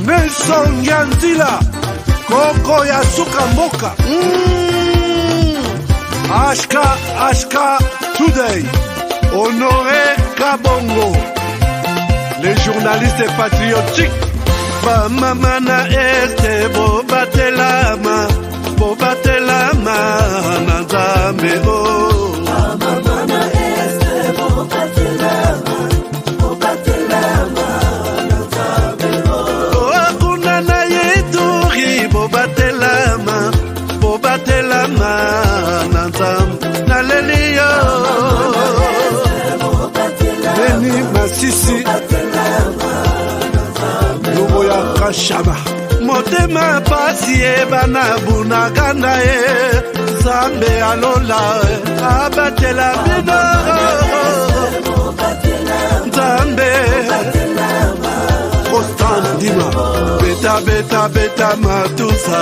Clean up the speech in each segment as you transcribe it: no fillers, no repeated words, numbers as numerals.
Nelson Yantila, Koko ya Suka Mboka. Ashka Today, Honoré Kabongo, les journalistes patriotiques. Bamamana este bobatelama nanzambe o. Bamamana este bobatelama nanzambe o. Akuna na yeturi bobatelama nanzambe naleliyo. Beni Masisi Loboya Kashaba Motema pasi bana bunaganda Zambe alola abatela bino Zambe Constant Dima Beta matuza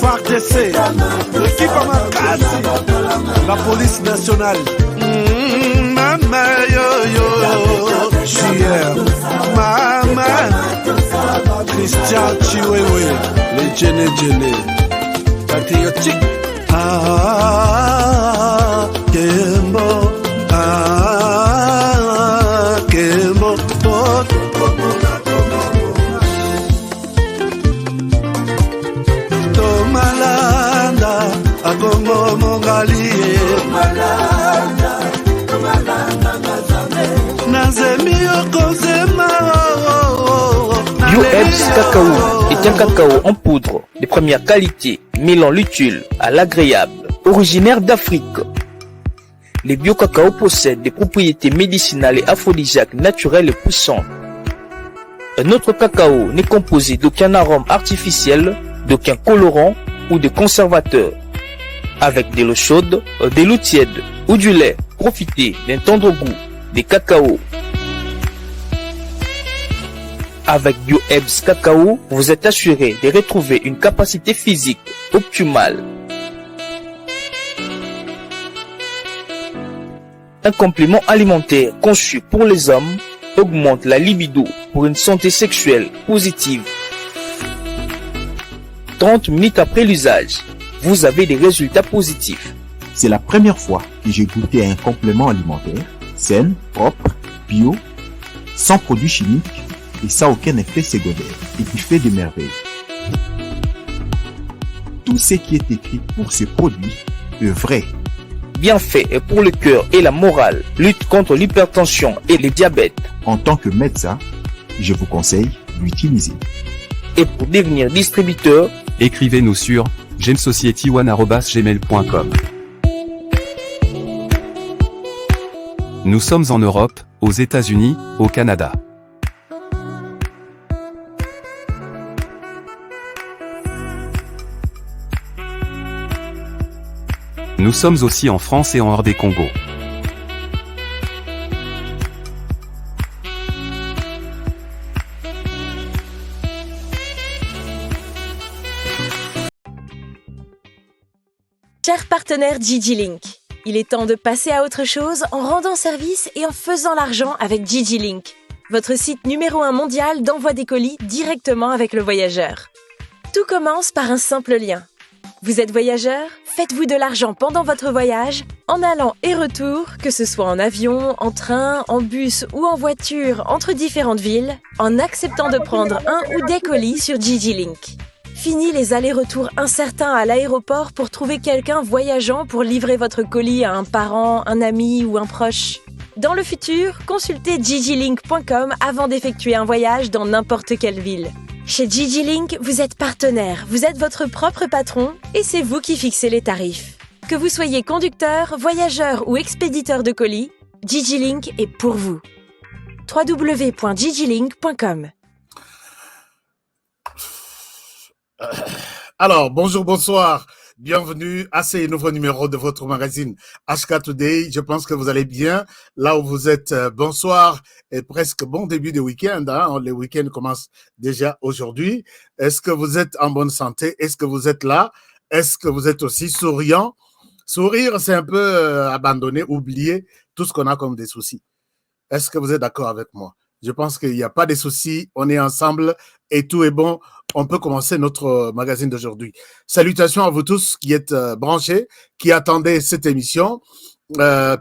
FARDC l'équipe Amakasi la police nationale Mama yo JR Mama Christian Chiwewe les Djene patriotique Kembo Tomalanda Akongo Mongali Bio-Ebs Cacao est un cacao en poudre de première qualité, mêlant l'utile à l'agréable, originaire d'Afrique. Les bio-cacao possèdent des propriétés médicinales et aphrodisiaques naturelles et puissantes. Un autre cacao n'est composé d'aucun arôme artificiel, d'aucun colorant ou de conservateur. Avec de l'eau chaude, de l'eau tiède ou du lait, profitez d'un tendre goût des cacao. Avec Bio-Ebs Cacao, vous êtes assuré de retrouver une capacité physique optimale. Un complément alimentaire conçu pour les hommes augmente la libido pour une santé sexuelle positive. 30 minutes après l'usage, vous avez des résultats positifs. C'est la première fois que j'ai goûté un complément alimentaire sain, propre, bio, sans produits chimiques et sans aucun effet secondaire et qui fait des merveilles. Tout ce qui est écrit pour ce produit est vrai. Bienfait pour le cœur et la morale, lutte contre l'hypertension et le diabète. En tant que médecin, je vous conseille d'utiliser. Et pour devenir distributeur, écrivez-nous sur gemsociety1@gmail.com. Nous sommes en Europe, aux États-Unis, au Canada. Nous sommes aussi en France et en hors des Congo. Cher partenaire Gigi Link, il est temps de passer à autre chose en rendant service et en faisant l'argent avec Gigi Link, votre site numéro 1 mondial d'envoi des colis directement avec le voyageur. Tout commence par un simple lien. Vous êtes voyageur ? Faites-vous de l'argent pendant votre voyage, en allant et retour, que ce soit en avion, en train, en bus ou en voiture entre différentes villes, en acceptant de prendre un ou des colis sur Gigi Link. Fini les allers-retours incertains à l'aéroport pour trouver quelqu'un voyageant pour livrer votre colis à un parent, un ami ou un proche. Dans le futur, consultez gigilink.com avant d'effectuer un voyage dans n'importe quelle ville. Chez Gigi Link, vous êtes partenaire, vous êtes votre propre patron et c'est vous qui fixez les tarifs. Que vous soyez conducteur, voyageur ou expéditeur de colis, Gigi Link est pour vous. www.gigilink.com. Alors, bonjour, bonsoir. Bienvenue à ce nouveau numéro de votre magazine HK Today. Je pense que vous allez bien là où vous êtes. Bonsoir et presque bon début de week-end. Le week-end commence déjà aujourd'hui. Est-ce que vous êtes en bonne santé? Est-ce que vous êtes là? Est-ce que vous êtes aussi souriant? Sourire, c'est un peu abandonner, oublier tout ce qu'on a comme des soucis. Est-ce que vous êtes d'accord avec moi? Je pense qu'il n'y a pas de soucis. On est ensemble et tout est bon. On peut commencer notre magazine d'aujourd'hui. Salutations à vous tous qui êtes branchés, qui attendez cette émission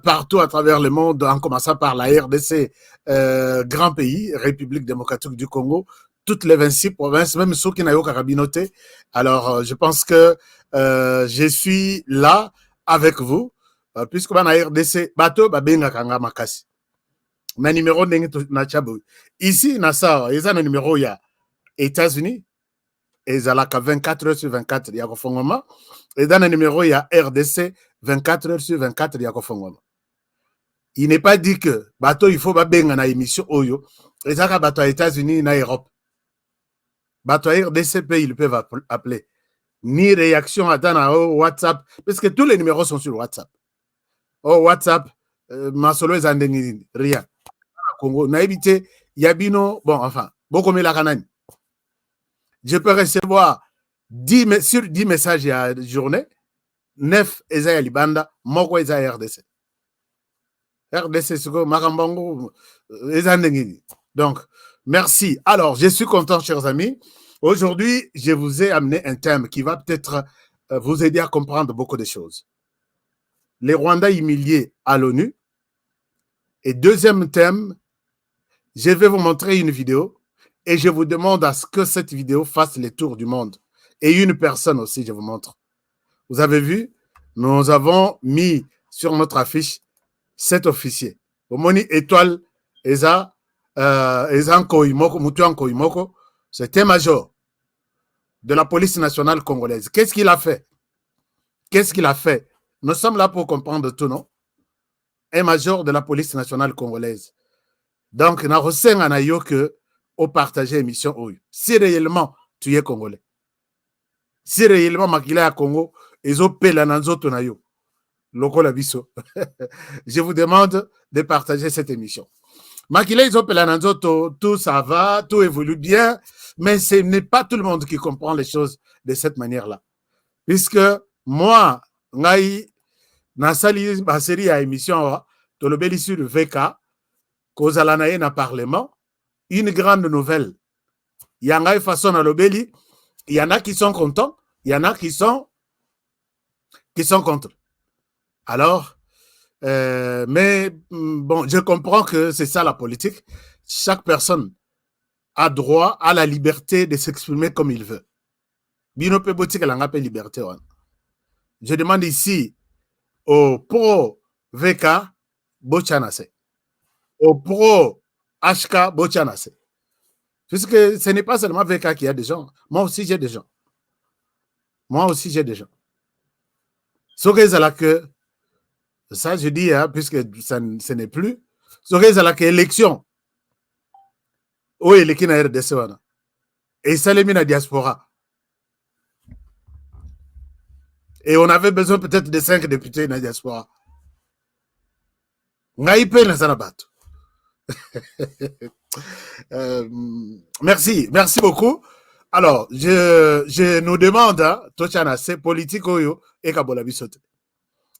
partout à travers le monde, en commençant par la RDC, grand pays, République démocratique du Congo, toutes les 26 provinces, même ceux qui n'ont pas carabinoté. Alors, je pense que je suis là avec vous, puisque dans la RDC, bateau, babenga kanga makasi. Na numéro na chabu. Ici, na ça, ils ont un numéro, il y a États-Unis, et ils ont 24 heures sur 24, il y a Kofongoma. Et dans le numéro, il y a RDC, 24 heures sur 24, il y a Kofongoma. Il n'est pas dit que, bateau, il faut babenga na émission Oyo, et ça, bateau aux États-Unis, na Europe. Bateau RDC, ils peuvent appeler. Ni réaction à dans WhatsApp, parce que tous les numéros sont sur WhatsApp. Oh, WhatsApp, Masolo et Zandeni, rien. Congo, naïbité, Yabino, bon, enfin, beaucoup de la canane. Je peux recevoir 10, sur 10 messages à la journée, 9 Esaïa Libanda, Moko Esaïa RDC. RDC, c'est quoi, Marambango, Ezandengini. Donc, merci. Alors, je suis content, chers amis. Aujourd'hui, je vous ai amené un thème qui va peut-être vous aider à comprendre beaucoup de choses. Les Rwandais humiliés à l'ONU. Et deuxième thème, je vais vous montrer une vidéo et je vous demande à ce que cette vidéo fasse le tour du monde. Et une personne aussi, je vous montre. Vous avez vu, nous avons mis sur notre affiche 7 officiers. Omoni étoile, Eza Nkoimoko, Mutu Nkoimoko, c'était major de la police nationale congolaise. Qu'est-ce qu'il a fait? Qu'est-ce qu'il a fait? Nous sommes là pour comprendre tout, non? Un major de la police nationale congolaise. Donc, na resenga anayo que au partager émission oyo. Si réellement tu es congolais, si réellement makila ya Congo, ezo pela na nzoto na yo, lokola biso. Je vous demande de partager cette émission. Makila ezo pela na nzoto, tout ça va, tout évolue bien, mais ce n'est pas tout le monde qui comprend les choses de cette manière-là. Puisque moi, ngai nasali ba série à émission tolobeli sur le VK, kozala na ye na parlement, une grande nouvelle. Il y en a une façon à l'obéli, il y en a qui sont contents, il y en a qui sont contre. Alors, mais bon, je comprends que c'est ça la politique. Chaque personne a droit à la liberté de s'exprimer comme il veut. Binope botique la liberté. Je demande ici au pro VK Bochanase. Au pro HK Bochanase. Puisque ce n'est pas seulement VK qui a des gens. Moi aussi, j'ai des gens. Moi aussi, j'ai des gens. Ce que ça, je dis, hein, puisque ça, ce n'est plus. Ce que élection. Oui, il est na RDC. Et ça, les mis la diaspora. Et on avait besoin peut-être de 5 députés dans la diaspora. Merci beaucoup. Alors, je nous demande, hein, c'est politique et Kabolabisote.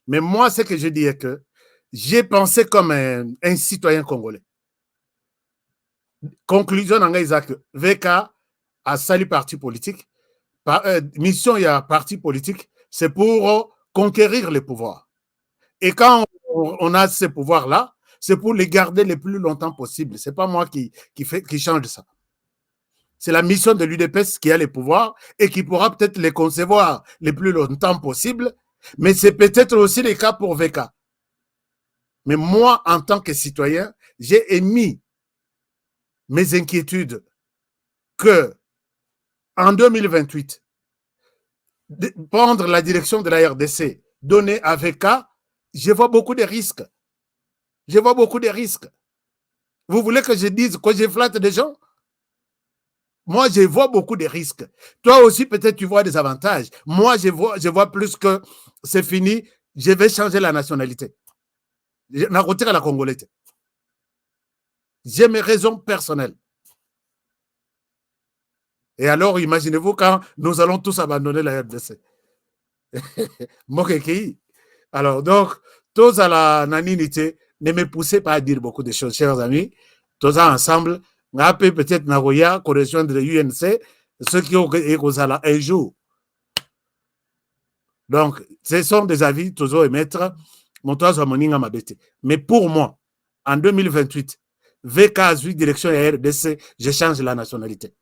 Mais moi, ce que je dis est que j'ai pensé comme un citoyen congolais. Conclusion, Isaac, VK a sali parti politique. Mission, il y a parti politique, c'est pour conquérir le pouvoir. Et quand on a ces pouvoirs-là, c'est pour les garder le plus longtemps possible. Ce n'est pas moi qui change ça. C'est la mission de l'UDPS qui a les pouvoirs et qui pourra peut-être les concevoir le plus longtemps possible, mais c'est peut-être aussi le cas pour VK. Mais moi, en tant que citoyen, j'ai émis mes inquiétudes que en 2028, prendre la direction de la RDC, donner à VK, je vois beaucoup de risques. Je vois beaucoup de risques. Vous voulez que je dise que je flatte des gens? Moi, je vois beaucoup de risques. Toi aussi, peut-être tu vois des avantages. Moi, je vois plus que c'est fini, je vais changer la nationalité. Je vais retirer la Congolais. J'ai mes raisons personnelles. Et alors, imaginez-vous quand nous allons tous abandonner la RDC. Alors, donc, tous à la naninité, ne me poussez pas à dire beaucoup de choses, chers amis. tous ensemble, peut-être Nagoya, rejoindre l'UNC, ceux qui ont un jour. Donc, ce sont des avis toujours émettre. Mais pour moi, en 2028, VK8 direction RDC, je change la nationalité.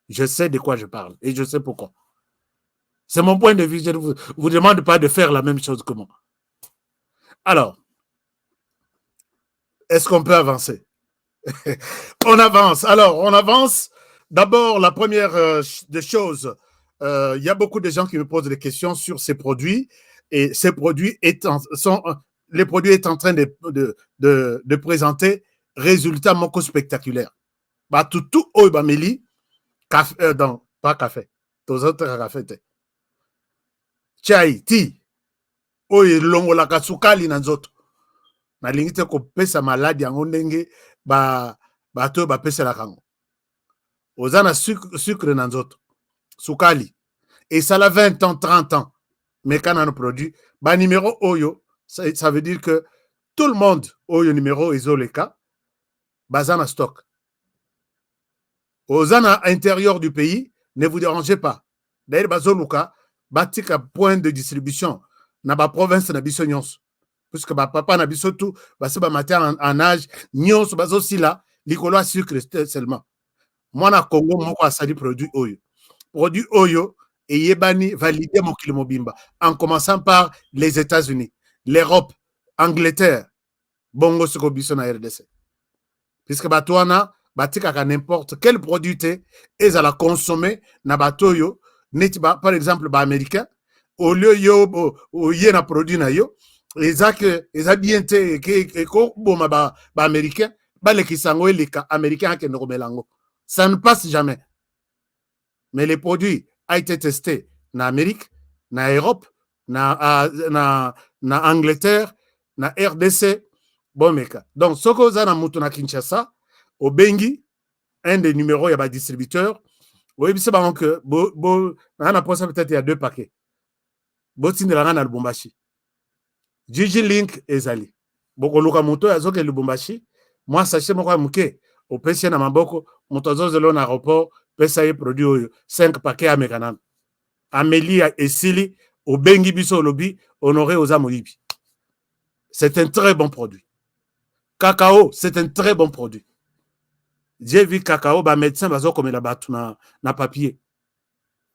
Je sais de quoi je parle et je sais pourquoi. C'est mon point de vue. Je ne vous demande pas de faire la même chose que moi. Alors, est-ce qu'on peut avancer? On avance. Alors, on avance. D'abord, la première des choses, il y a beaucoup de gens qui me posent des questions sur ces produits et ces produits les produits est en train de présenter résultats moko spectaculaires. Bah, tout meli, café, pas café, tous autres café. Chai, ti, longo la kasukali na nzoto. Na lingite ko pesa maladi yango ndenge to ba pesa la kango. Ozana sucre na nzoto. Sukali. Et ça a 20 ans, 30 ans. Mais quand on a un produit, numéro Oyo, ça veut dire que tout le monde, Oyo numéro Isoleka, bazana stock. Aux zones intérieures du pays, ne vous dérangez pas. D'ailleurs, bazoluka, batika point de distribution, na ba province na biso nyonso. Puisque papa na biso tout, se ba matin en âge, nyonso bazo sila, likolo sucre seulement. Moi na Congo, moko asali produit Oyo. Produit Oyo, et yebani validé mokili mobimba. En commençant par les États-Unis, l'Europe, Angleterre, bongo soko biso na RDC. Puisque batouana, batika n'importe quel produit et à la consommer na batoyo, par exemple, américain, au lieu yo na produit na yo, les a bien été américain, les kisango les américains qui ne melango. Ça ne passe jamais. Mais les produits ont été testés na Amérique, na Europe, na Angleterre, na RDC, bon meka. Donc, ce que vous avez na Kinshasa, au Bengi, un des numéros, il y a un distributeur. Oui, c'est bon que, on a pensé peut-être il y a 2 paquets. Botin de la rana Lubumbashi. Gigi Link et Zali. Boko luka moto ya zoke Lubumbashi. Moi, sachez moi muke. Au PC na maboko, motozo zelo na aéroport, pesa ye produit 5 paquets à Mekanan. Amélie et Sili, au Bengi biso lobby, honoré aux Amoïbi. C'est un très bon produit. Cacao, c'est un très bon produit. J'ai vu cacao, médecin bazo comme la batu na papier.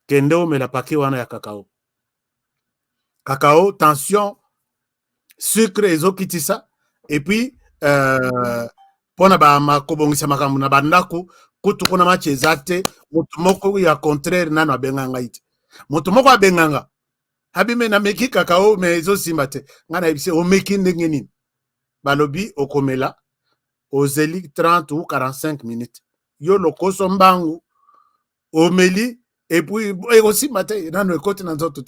Kendo me la paquet wana ya cacao. Cacao, tension, sucre ezo kitisa. Et puis, pona ma kobongisa makambu na bandaku, kutu kuna machi ezate, mutu moko ya contraire nano abenganga ite. Mutu moko abenganga. Habime na meki cacao, mais ezo simbate. Ngana ebise o meki ndenge nini. Balobi okomela. Aux élites 30 ou 45 minutes. Yo le kosombangu, omeli, et puis aussi matin, dans le côté dans tout.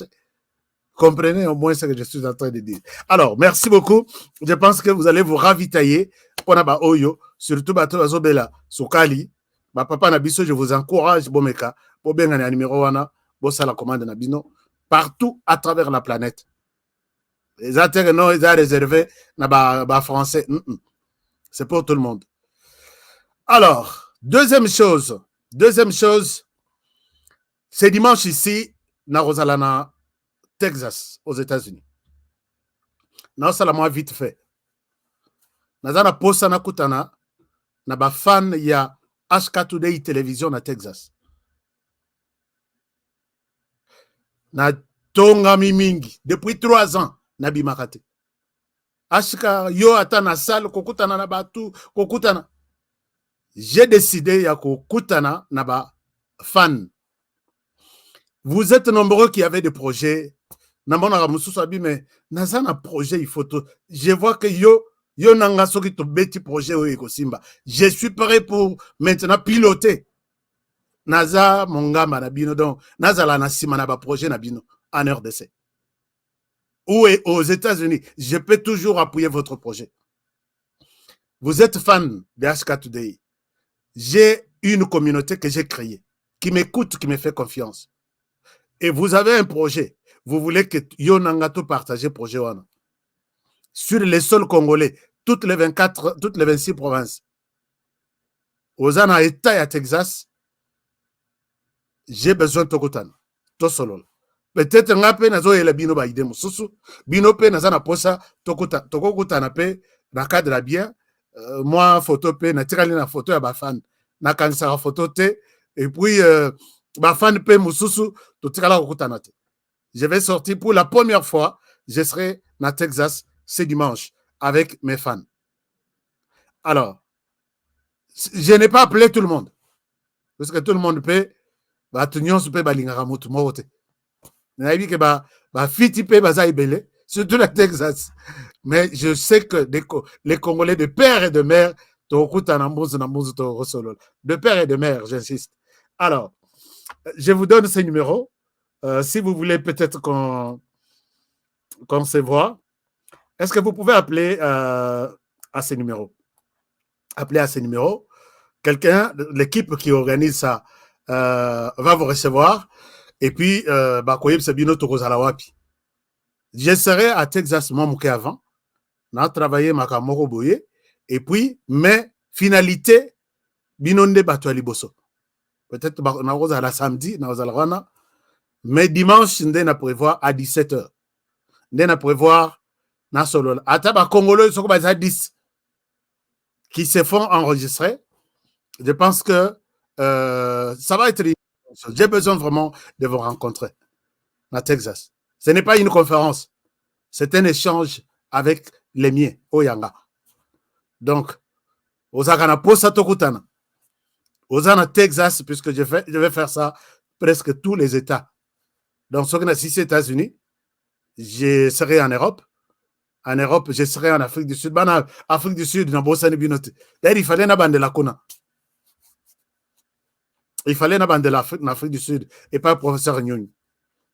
Comprenez au moins ce que je suis en train de dire. Alors, merci beaucoup. Je pense que vous allez vous ravitailler pour na ba oyo, surtout bato azobela sokali. Ba papa na biso, je vous encourage bomeka, bo benga na numéro wana, bo sala commande na bino partout à travers la planète. Les intérêts non, ils ont réservé na ba français. C'est pour tout le monde. Alors, deuxième chose, c'est dimanche ici, na Rosalana, Texas, aux États-Unis. Na ça la moi vite fait. Nazana posa na kutana, na ba fan ya HK Today Television na Texas. Na tonga mingi, depuis 3 ans, na bimakate. Ashika yo ata na salle kokutana na batu kokutana. J'ai décidé ya kokutana na ba fan. Vous êtes nombreux qui avaient des projets. Namona mususu abi mais nazana projet il faut tout. Je vois que yo nanga soki to beti projet o ekosimba. Je suis prêt pour maintenant piloter. Naza mongamba na bino donc nazala na sima na ba projet na bino en RDC. Ou aux États-Unis, je peux toujours appuyer votre projet. Vous êtes fan de HK Today. J'ai une communauté que j'ai créée, qui m'écoute, qui me fait confiance. Et vous avez un projet. Vous voulez que Yonangato partage le projet. Sur les sols congolais, toutes les 24, toutes les 26 provinces. Aux États et Texas, j'ai besoin de Tokotan. Tosolol. Peut-être nga pe nazo yela bino ba ide mususu bino pe naza na posa tokokuta na pe na cadre bien moi photo pe na tirali na photo ya ba fan na kanisa photo te et puis ba fan pe mususu to tirala kokutana te. Je vais sortir pour la première fois, je serai na Texas ce dimanche avec mes fans. Alors, je n'ai pas appelé tout le monde parce que tout le monde peut ba tunyon su pe balingaka mutu mote. Surtout la Texas. Mais je sais que les Congolais de père et de mère, de père et de mère, j'insiste. Alors, je vous donne ces numéros. Si vous voulez peut-être qu'on se voit, est-ce que vous pouvez appeler à ces numéros? Appelez à ces numéros. Quelqu'un, l'équipe qui organise ça, va vous recevoir. Et puis, je serai à Texas, moi, avant. On a travaillé à Boye. Et puis, mais, finalité, binonde batwa liboso. Peut-être, on a la samedi, mais dimanche, on a prévoir à 17h. On a prévoir, na solo. Ataba Congolais, ils sont comme 10 qui se font enregistrer. Je pense que ça va être. J'ai besoin vraiment de vous rencontrer à Texas. Ce n'est pas une conférence, c'est un échange avec les miens, au Yanga. Donc, aux Agana Posa Tokutana, aux Ana Texas, puisque je vais faire ça presque tous les États. Donc, ce qu'on a 6 États-Unis, je serai en Europe. En Europe, je serai en Afrique du Sud. En Afrique du Sud, dans Bossani Binote. D'ailleurs, il fallait une de la Kona. Il fallait une bande de l'Afrique du Sud et pas le professeur Nyoni.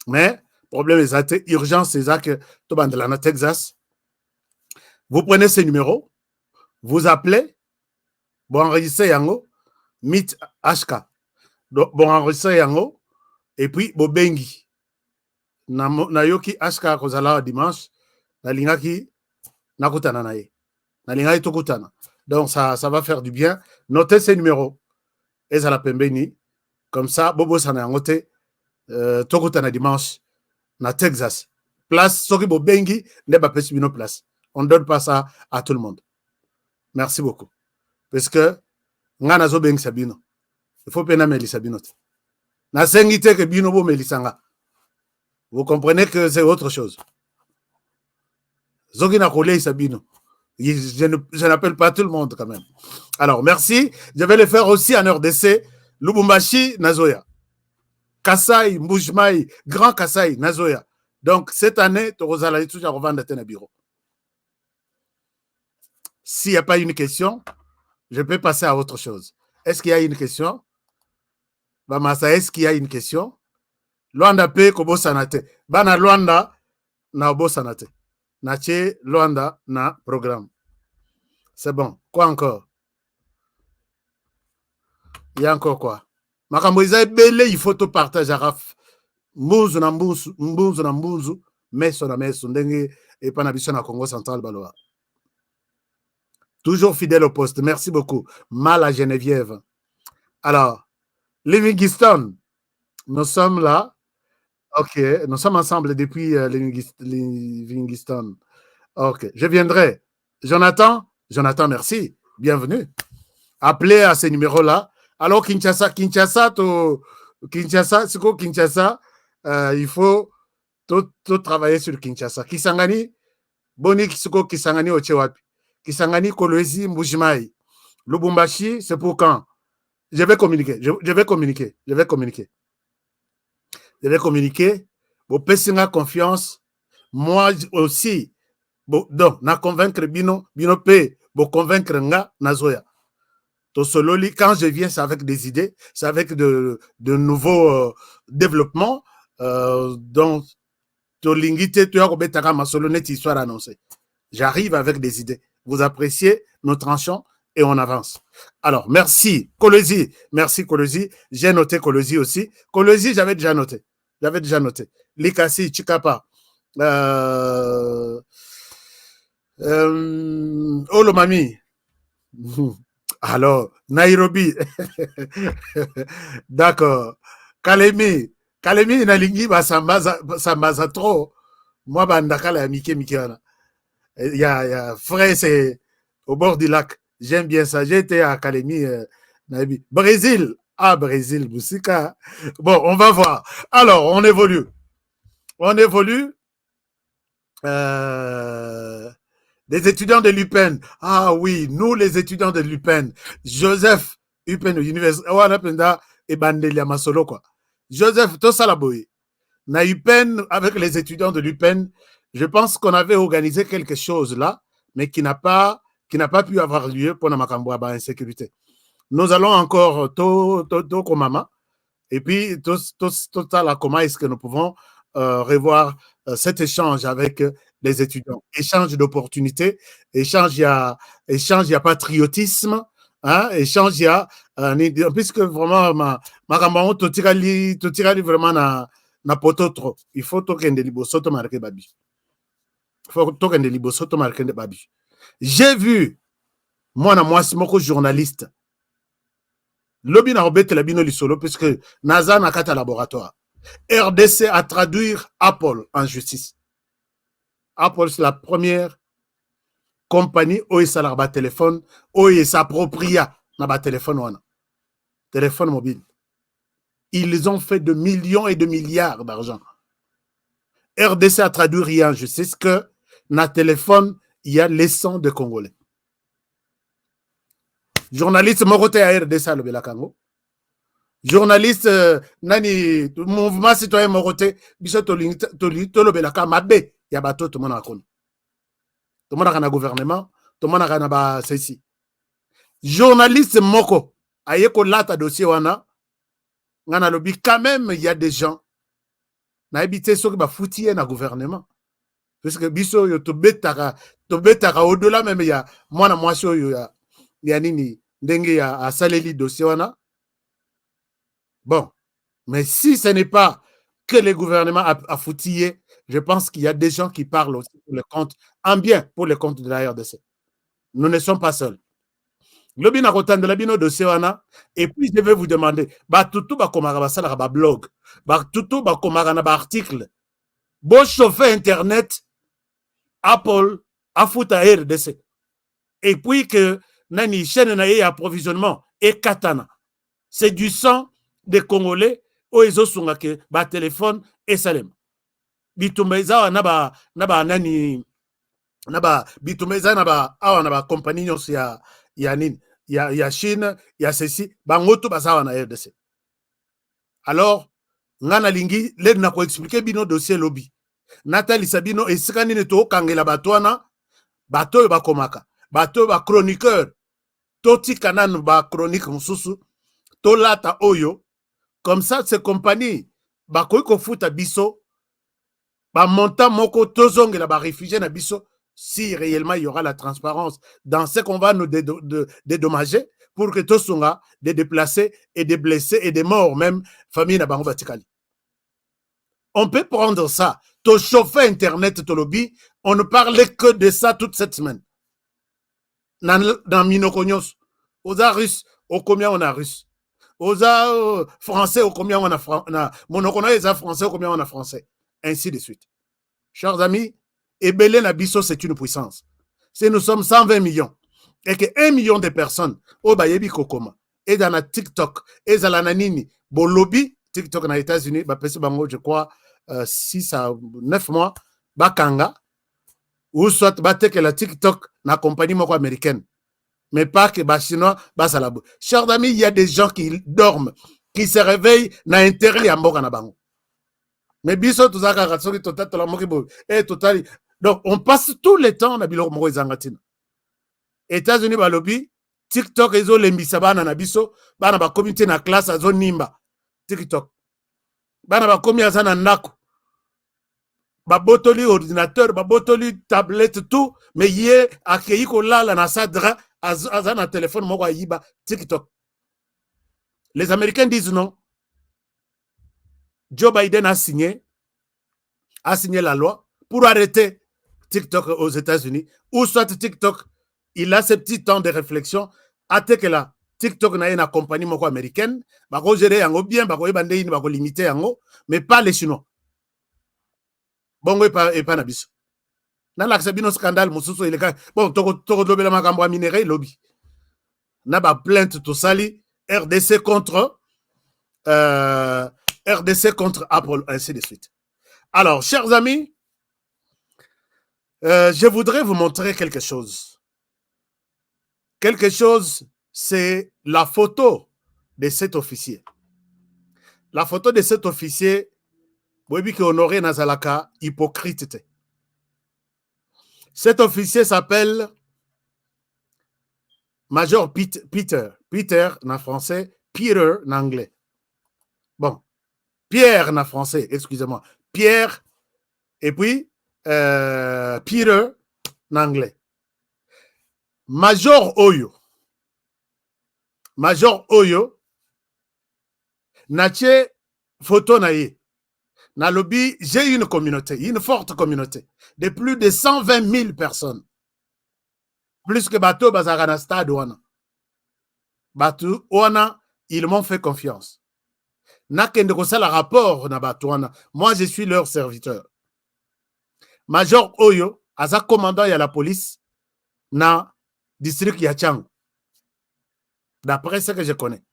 Mais, problème est urgence, c'est ça que tout bande de la Texas. Vous prenez ces numéros, vous appelez, bon enregistrez yango, Meet HK. Bon enregistrez yango, et puis, bon bengi. Na yoki HK kozala dimanche, na lingaki nakutana nae. Na lingaki tokutana. Donc, ça va faire du bien. Notez ces numéros. Et ça la pembeni. Comme ça, Bobo s'en est angoté, Tokutana dimanche, na Texas. Place, Soki Bobengi, n'est pas possible une place. On ne donne pas ça à tout le monde. Merci beaucoup. Parce que, Ngana zo bengi sabino. Il faut pena meli sabino. Na sengite que bino bo melisanga. Vous comprenez que c'est autre chose. Zogi na kolei sabino. Je n'appelle pas tout le monde quand même. Alors, merci. Je vais le faire aussi en RDC. Lubumbashi, Nazoya. Kasai, Mbujmai, Grand Kasai, Nazoya. Donc, cette année, tu vas toujours revendre à bureau. S'il n'y a pas une question, je peux passer à autre chose. Est-ce qu'il y a une question? Bamasa, est-ce qu'il y a une question? Luanda pe kobo sanate. Bana Luanda na obo sanate. Nache Luanda na programme. C'est bon. Quoi encore? Il y a encore quoi? Makamboiza belé, il faut tout partager. Mbunzu na mbunzu, meso na meso, ndenge et panabiso na Congo central baloa. Toujours fidèle au poste. Merci beaucoup. Mal à Geneviève. Alors, Livingstone, nous sommes là. Ok, nous sommes ensemble depuis Livingstone. Ok, je viendrai. Jonathan, merci. Bienvenue. Appelez à ces numéros-là. Alors, Kinshasa, c'est quoi Kinshasa? Il faut tout travailler sur Kinshasa. Kisangani, Boni Kisuko, Kisangani, Ochewapi. Kisangani, Kolwezi, Mbujimai. Lubumbashi, c'est pour quand? Je vais communiquer. Vous pouvez confiance. Moi aussi. Donc, na convaincre Bino P. Vous convaincre Nga, Nazoya. Tosololi, quand je viens, c'est avec des idées, c'est avec de nouveaux développements. Donc, Tolingite, tu as Robetaka Masolonet, histoire annoncée. J'arrive avec des idées. Vous appréciez nos tranchants et on avance. Alors, merci, Kolezi. Merci, Kolezi. J'ai noté Kolezi aussi. Kolezi, j'avais déjà noté. Likasi, Chikapa. Olo Mami. Alors, Nairobi. D'accord. Kalemi. Kalemi inalingi basambaza trop. Moi, bandakala ya mike wana. Il y a frère, c'est au bord du lac. J'aime bien ça. J'étais à Kalemi, Nairobi. Brésil. Ah, Brésil, Boussika. Bon, on va voir. Alors, on évolue. On évolue. Des étudiants de l'UPEN. Ah oui, nous les étudiants de l'UPEN. Joseph, UPEN, Université, et Bandelia Masolo, quoi. Joseph, tout ça la boy. Na UPEN, avec les étudiants de l'UPEN, je pense qu'on avait organisé quelque chose là, mais qui n'a pas pu avoir lieu pour la Makambouaba insécurité. Nous allons encore tout Komama, et puis tout ça là, comment est-ce que nous pouvons revoir cet échange avec les étudiants. Échange d'opportunités, échange, il y a patriotisme, hein, échange, il y a, puisque vraiment, ma campagne, tu tires vraiment na pototro. Il faut token de liboso to marquer babi. Il faut token de liboso to marquer de babi. J'ai vu, moi, c'est mon journaliste. Lobi na obete la bino lisolo, puisque NASA n'a qu'à laboratoire. RDC à traduire Apple en justice. Apple, c'est la première compagnie où il s'allarba téléphone, où il s'appropria na téléphone, téléphone mobile. Ils ont fait de millions et de milliards d'argent. RDC a traduit rien. Je sais ce que na téléphone, il y a les sons de Congolais. Journaliste Morote à RDC à Lobelakango. Journaliste nani mouvement citoyen Morote biso Lobelaka mabe ya bato tout le monde a connu. Tout le monde a un gouvernement, tout le monde a un ba ceci. Journaliste Moko ayeko lata dossier wana ngana lobi quand même il y a des gens na habité ceux qui ba foutir na gouvernement parce que biso yo to betaka au-delà même il y a moi so yo ya nini ndenge ya asaleli dossier wana. Bon, mais si ce n'est pas que le gouvernement a foutillé, je pense qu'il y a des gens qui parlent aussi pour le compte, en bien pour le compte de la RDC. Nous ne sommes pas seuls. Lobina rotan de la bino dossier wana, et puis je vais vous demander, ba tutu ba komara ba sala ba blog, ba tutu ba komara na ba article, bo chauffer internet, Apple a foutu à RDC. Et puis que nani chaîne na y approvisionnement et katana. C'est du sang des Congolais où ils ont que ba téléphone et salem. Bitumeza naba nani naba bitumeza naba awa naba compagnie nyos ya nini ya Chine ya ceci bangoto basawa na RDC. Alors ngana lingi le na ko expliquer bino dossier lobby. Nathalie Sabino esika nini to kangela batwana bato ba komaka bato ba chroniqueur toti kananu ba chronique mususu to lata oyo. Comme ça, ces compagnies, bakoy ko futa biso, ba montant moko tozong la ba réfugié na biso, si réellement il y aura la transparence dans ce qu'on va nous dédommager pour que tosonga des déplacés et des blessés et des morts même famille na bango batikali. On peut prendre ça, to chauffer internet to lobby, on ne parlait que de ça toute cette semaine. Dans Minokonyos, aux Russes, au combien on a russe. Aux français, au combien on a monokona français, au combien on a français. Ainsi de suite. Chers amis, Ebele Nabiso, c'est une puissance. Si nous sommes 120 millions, et que 1 million de personnes, au Bayebi Kokoma, et dans la TikTok, et dans la Nanini, bon lobby, TikTok dans les États-Unis, je crois, 6 à 9 mois, Bakanga, ou soit que la TikTok, na compagnie américaine. Mais pas que les Chinois, Salabo. Chers amis, il y a des gens qui dorment, qui se réveillent, na intérêt à Mboka na bango. Mais biso tout ça, donc on passe tout le temps na bilo moko ezangatina. États-Unis balobi, TikTok ezo lembisa bana na biso, bana ba communauté na classe azo nimba. TikTok. Bana ba komi azana ndako. Ba botoli ordinateur, ba botoli tablette tout, mais yé accueilli ko lala na sadra azana téléphone moko ayiba TikTok. Les Américains disent non. Joe Biden a signé la loi pour arrêter TikTok aux États-Unis, ou soit TikTok, il a ses petits temps de réflexion, à que là, TikTok n'a une compagnie américaine, bako gérer yango bien, bako ebande ini bako limiter yango, mais pas les Chinois. Bongo et pas nabiso. Na l'accès scandale, mosusu il est bon, toko dobela makambo a minerai lobby. Na ba plainte tout sali, RDC contre Apple, ainsi de suite. Alors, chers amis, je voudrais vous montrer quelque chose. Quelque chose, c'est la photo de cet officier. La photo de cet officier, oui, qui honoré Nazalaka, hypocrite. Cet officier s'appelle Major Peter. Peter en français, Peter en anglais. Bon, Pierre en français, excusez-moi. Pierre, et puis Peter en anglais. Major Oyo. Major Oyo. Nache photo naye. Na lobby, j'ai une communauté, une forte communauté de plus de 120 000 personnes. Plus que bateau bazarana stade wana. Bateau wana, ils m'ont fait confiance. Nakende kosala rapport na bateau wana. Moi, je suis leur serviteur. Major Oyo, aza commandant ya la police na district ya Tchang. D'après ce que je connais.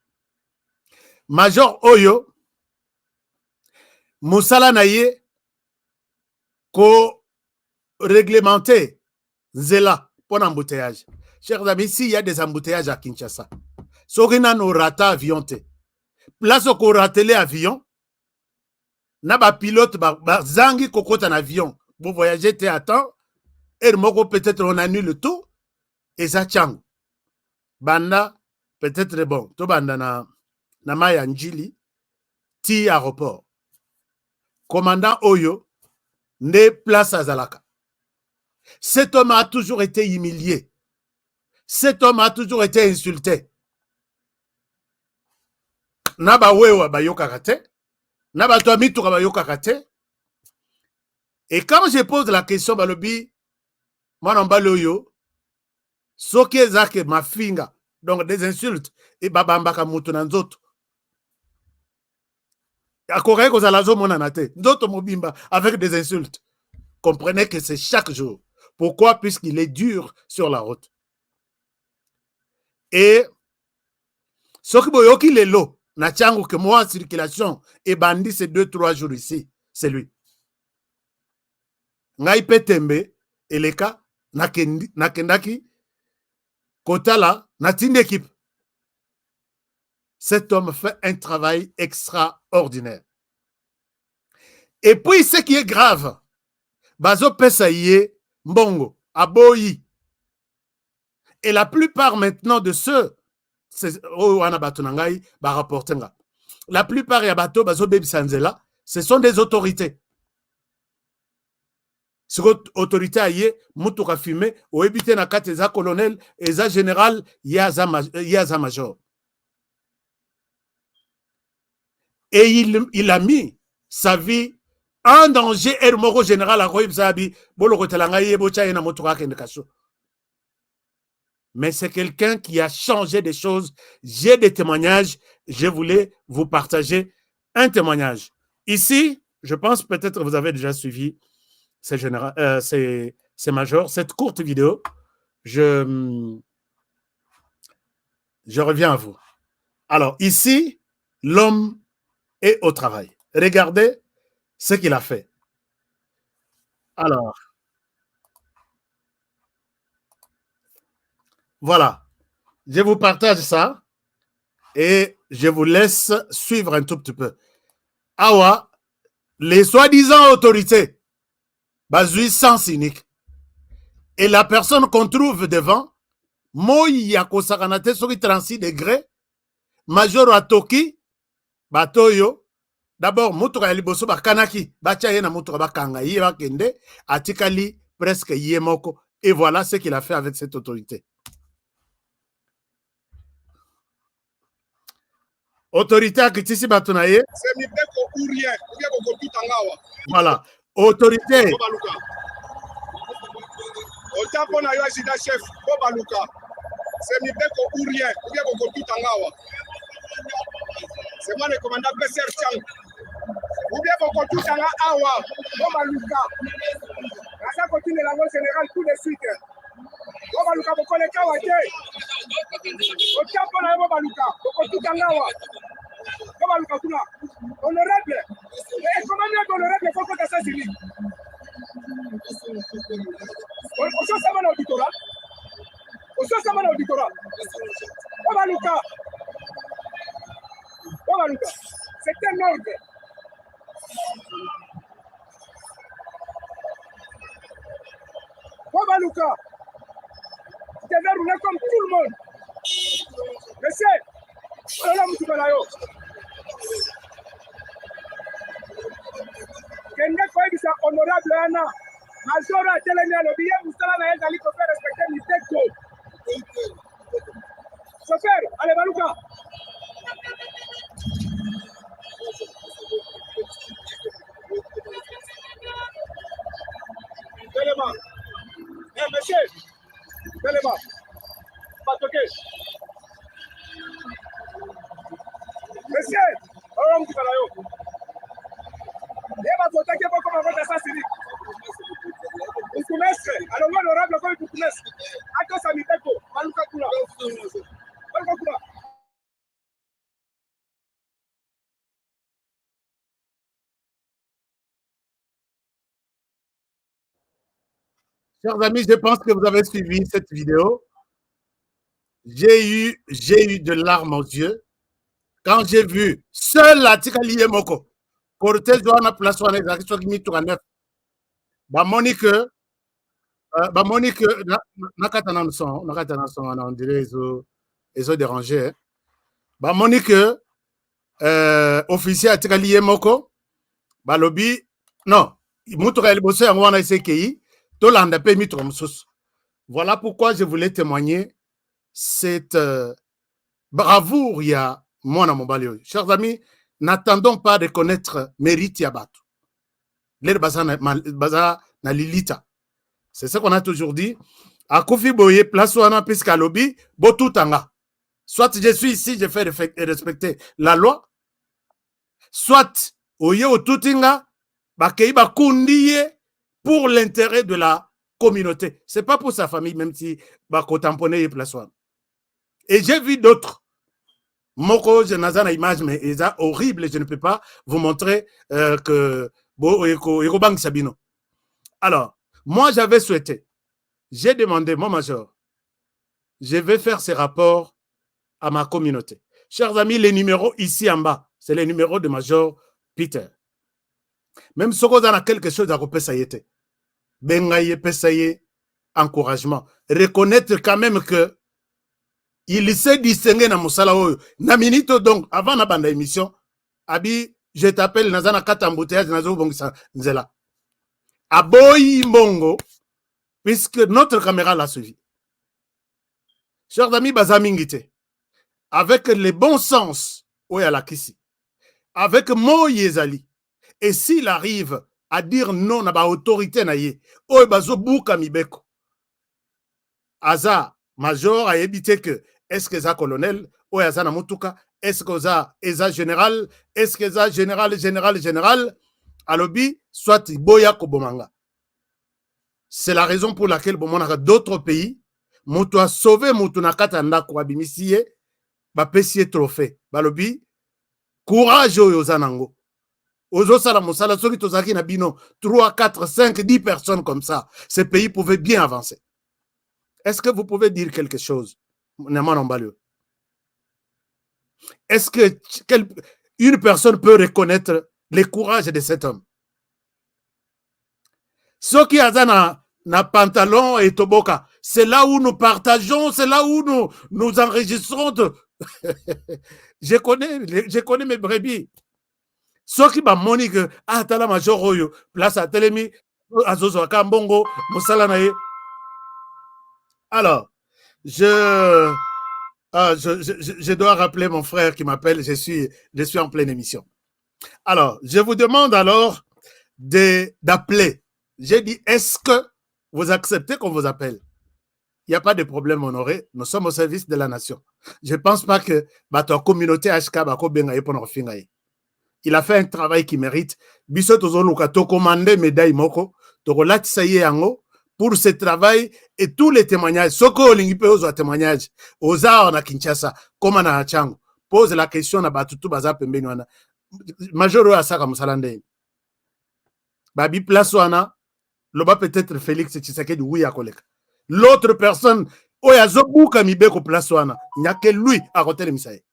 Major Oyo, Moussala Naye, ko réglementer Zela pour l'embouteillage. Chers amis, s'il y a des embouteillages à Kinshasa, Sorina no rata avion te. Place au ratelé avion, na ba pilote ba zangi kokota en avion. Vous voyagez te à temps, et moko peut-être on annule tout, et ça tchang. Banda, peut-être bon, to banda na Maya Njili, ti aéroport. Commandant Oyo, né place à Zalaka. Cet homme a toujours été humilié. Cet homme a toujours été insulté. Naba wewa bayoka kate, naba toamitu bayoka kate. Et quand je pose la question, balobi, moi n'embaloyo, soke zake ma finga, donc des insultes, et babambaka mutu nanzoto. Avec des insultes. Comprenez que c'est chaque jour. Pourquoi? Puisqu'il est dur sur la route. Et ce qui boyoki lelo, na tchango que moi en circulation et bandit ces 2-3 jours ici, c'est lui. Ngai tembe eleka nakendaki kotala natinde équipe. Cet homme fait un travail extraordinaire. Et puis, ce qui est grave, Bazo Pesaye, Mbongo, Aboyi. Et la plupart maintenant de ceux, la plupart Yabato, Bazo Bebi Sanzela, ce sont des autorités. Ce autorité aye, Moutoura fumé, ou évité na kateza colonel, et za général, yaza major. Et il a mis sa vie en danger. Et le général a mais c'est quelqu'un qui a changé des choses. J'ai des témoignages. Je voulais vous partager un témoignage. Ici, je pense peut-être que vous avez déjà suivi ces majors, cette courte vidéo. Je reviens à vous. Alors, ici, l'homme est au travail. Regardez ce qu'il a fait. Alors, voilà. Je vous partage ça et je vous laisse suivre un tout petit peu. Awa, les soi-disant autorités, basées sens unique. Et la personne qu'on trouve devant, Moi, Yako Sakanate, sur 36 degrés, Major Atoki, Batoyo, d'abord, Moutoura Liboso, Kanaki, Bachayena Moutoura Bakanga, Kende, Atikali, presque Yemoko. Et voilà ce qu'il a fait avec cette autorité. Autorité à Kitisi Batonaye. Voilà. Autorité. Autant qu'on a eu un chef, Bobaluka. C'est Mibeko ou rien. Ou bien qu'on tout en haut. C'est moi le commandant Besser Chang. Ou bien qu'on tout en haut. Bobaluka. Ça continue la loi générale tout de suite. Bobaluka, vous connaissez Kawate. Autant qu'on a eu Bobaluka. Qu'on tout en haut. Bobaluka, tout là. Honorable. Et comment mieux honorable faut que ça s'y on s'en va dans l'auditorat. On s'en va dans l'auditorat. Bobaluka. Bobaluka. C'est un ordre. Bobaluka. Tu devais rouler comme tout le monde. Monsieur, on est là, Moutibalayo. Kende kwa hivi sa honorable ana. Majora atelemia lobiye mustala na yenda liko faire respecter miteko. Chauffeur, allez Baluka. Telema. Monsieur. Telema. Pas toquer. Monsieur, on va vous Eba voter que beaucoup de assassiner. Vous connaissez, alors l'honorable comme vous connaissez. Attends ça miteko, Baluka Kula. Baluka Kula. Chers amis, je pense que vous avez suivi cette vidéo. J'ai eu de larmes aux yeux quand j'ai vu seul la Tikali Moko. Cortez Joana place on est sur qui tour 9. Ba Monique nakatana son on dirait ils ont dérangé. Ba Monique officier à Tikali Moko ba lobby non, mutura el bosse en wana isekei to landa pe mitro msus. Voilà pourquoi je voulais témoigner cette bravoure il y a mon amobalio. Chers amis, n'attendons pas de connaître mérite Yabatou. L'air baza na lilita. C'est ce qu'on a toujours dit. À Kofi Boye, place wana pisca lobby, botutanga. Soit je suis ici, je fais respecter la loi. Soit oye otutinga, bakei bakundiye pour l'intérêt de la communauté. C'est pas pour sa famille, même si bako tamponné place wana. Et j'ai vu d'autres. Moko, je n'ai pas image, mais c'est horrible, je ne peux pas vous montrer que Bang Sabino. Alors, moi j'avais souhaité, j'ai demandé, mon major, je vais faire ces rapports à ma communauté. Chers amis, les numéros ici en bas, c'est les numéros de major Peter. Même si on a quelque chose à repérer, ça y était. Bengaye, pesaye, encouragement. Reconnaître quand même que il s'est distingué dans Moussala Oyo. Na minute donc, avant la bande émission, Abi, je t'appelle Nazana Katamboutéage, Nazo Bongisa Nzela. Aboyi Mbongo, puisque notre caméra l'a suivi. Chers amis, Bazamingite, avec le bon sens, Oya Kisi, avec Mo Yezali, et s'il arrive à dire non à ba autorité naïe, Oya Bazo Bouka Mibeko, Aza, major, a évité que est-ce que ça colonel ou est-ce que mutuka est-ce que ça est général est-ce que ça général alobi soit boya kobomanga. C'est la raison pour laquelle bon on a d'autres pays mutu a sauvé mutu na katanda ko abimisie ba pesie trophée balobi courage oyo zanango ozo sala musala soki tozaki na bino 3 4 5 10 personnes comme ça, ce pays pouvait bien avancer. Est-ce que vous pouvez dire quelque chose? Est-ce que une personne peut reconnaître le courage de cet homme? Ce qui a na pantalon et toboka, c'est là où nous partageons, c'est là où nous enregistrons. je connais mes brebis. Ce qui m'a moni que tala major oyo place à telemi azozo kambongo musala na ye. Alors, je dois rappeler mon frère qui m'appelle, je suis en pleine émission. Alors, je vous demande alors d'appeler. J'ai dit, est-ce que vous acceptez qu'on vous appelle. Il n'y a pas de problème, Honoré. Nous sommes au service de la nation. Je ne pense pas que la communauté HK il a fait un travail qui mérite. Biso tozoluka to commander médaille moko, to relatisa yango pour ce travail et tous les témoignages. Soko olingi pe ozo témoignage. Oza na Kinshasa, comme na Chango. Pose la question na batutu baza pembeni wana. Majoro asaka musalande. Babi place wana, loba peut-être Félix Tshisekedi oui akoleka. L'autre personne, oyazo buka mibeko place wana, nya que lui à côté de Misae.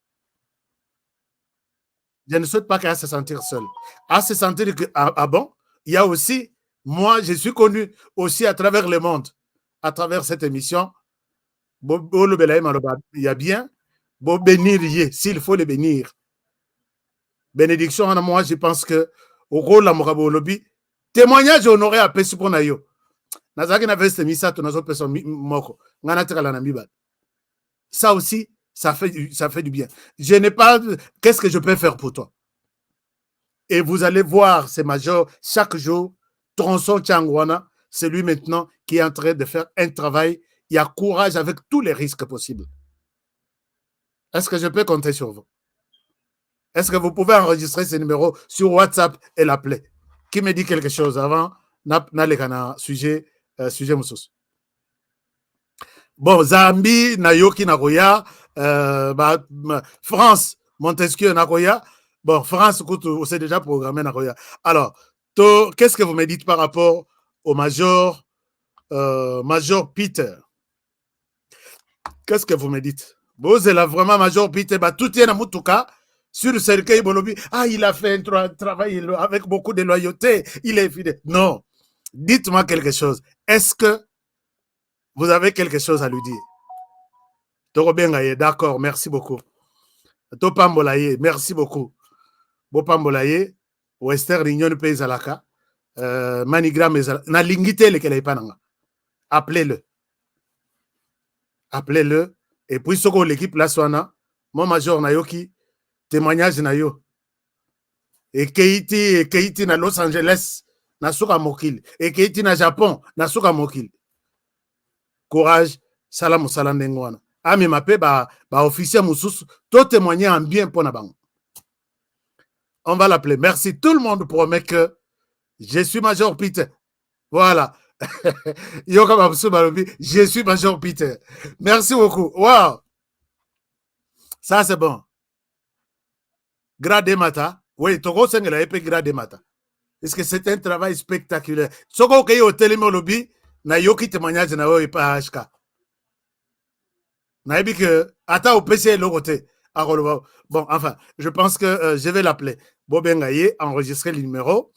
Je ne souhaite pas qu'elle se sentir seule. À se sentir que, ah bon, il y a aussi, moi, je suis connu aussi à travers le monde, à travers cette émission. Il y a bien, bénir, s'il faut le bénir. Bénédiction, moi, je pense que, au rôle de Morabo Lobby, témoignage honoré à Pessi pour Nayo. Nazaki na veste misa, tu n'as pas moko. Ça aussi, ça fait du bien. Je n'ai pas... Qu'est-ce que je peux faire pour toi? Et vous allez voir ces majors chaque jour. Tronçon Tchangwana, c'est lui maintenant qui est en train de faire un travail. Il a courage avec tous les risques possibles. Est-ce que je peux compter sur vous? Est-ce que vous pouvez enregistrer ce numéro sur WhatsApp et l'appeler? Qui me dit quelque chose avant? Sujet Moussous. Bon, Zambie, Nayoki, Nagoya, France, Montesquieu, Nagoya. Bon, France, c'est déjà programmé, Nagoya. Alors, qu'est-ce que vous me dites par rapport au Major Peter? Qu'est-ce que vous me dites? Vous êtes là vraiment Major Peter, tout est en tout cas. Sur le cercueil, il a fait un travail avec beaucoup de loyauté. Il est fidèle. Non. Dites-moi quelque chose. Est-ce que vous avez quelque chose à lui dire? Torobengaye, d'accord, merci beaucoup. Topambolaye, merci beaucoup. Bopambolaye, Western Union Pays Alaka, Manigram na lingité lequel est pas nanga. Appelez-le. Appelez-le. Et puis, ce que l'équipe la soana, mon major Nayoki, témoignage Nayo. Et Keiti na Los Angeles, na Suka Mokil. Et Keiti na Japon, na Suka Mokil. Courage, salam salam dengwana. Ami mape officier Moussous, tout témoigner en bien pour Nabang. On va l'appeler. Merci. Tout le monde promet que je suis Major Peter. Voilà. Je suis Major Peter. Merci beaucoup. Wow. Ça, c'est bon. Grade Mata. Oui, Togo Sengela épée Grade Mata. Est-ce que c'est un travail spectaculaire? Soko Kei au Télémolobi, na yoki témoignage na yo pas HK. Na dit que, ata au PC le côté. Bon, enfin, je pense que je vais l'appeler. Bobengaye, enregistrer le numéro.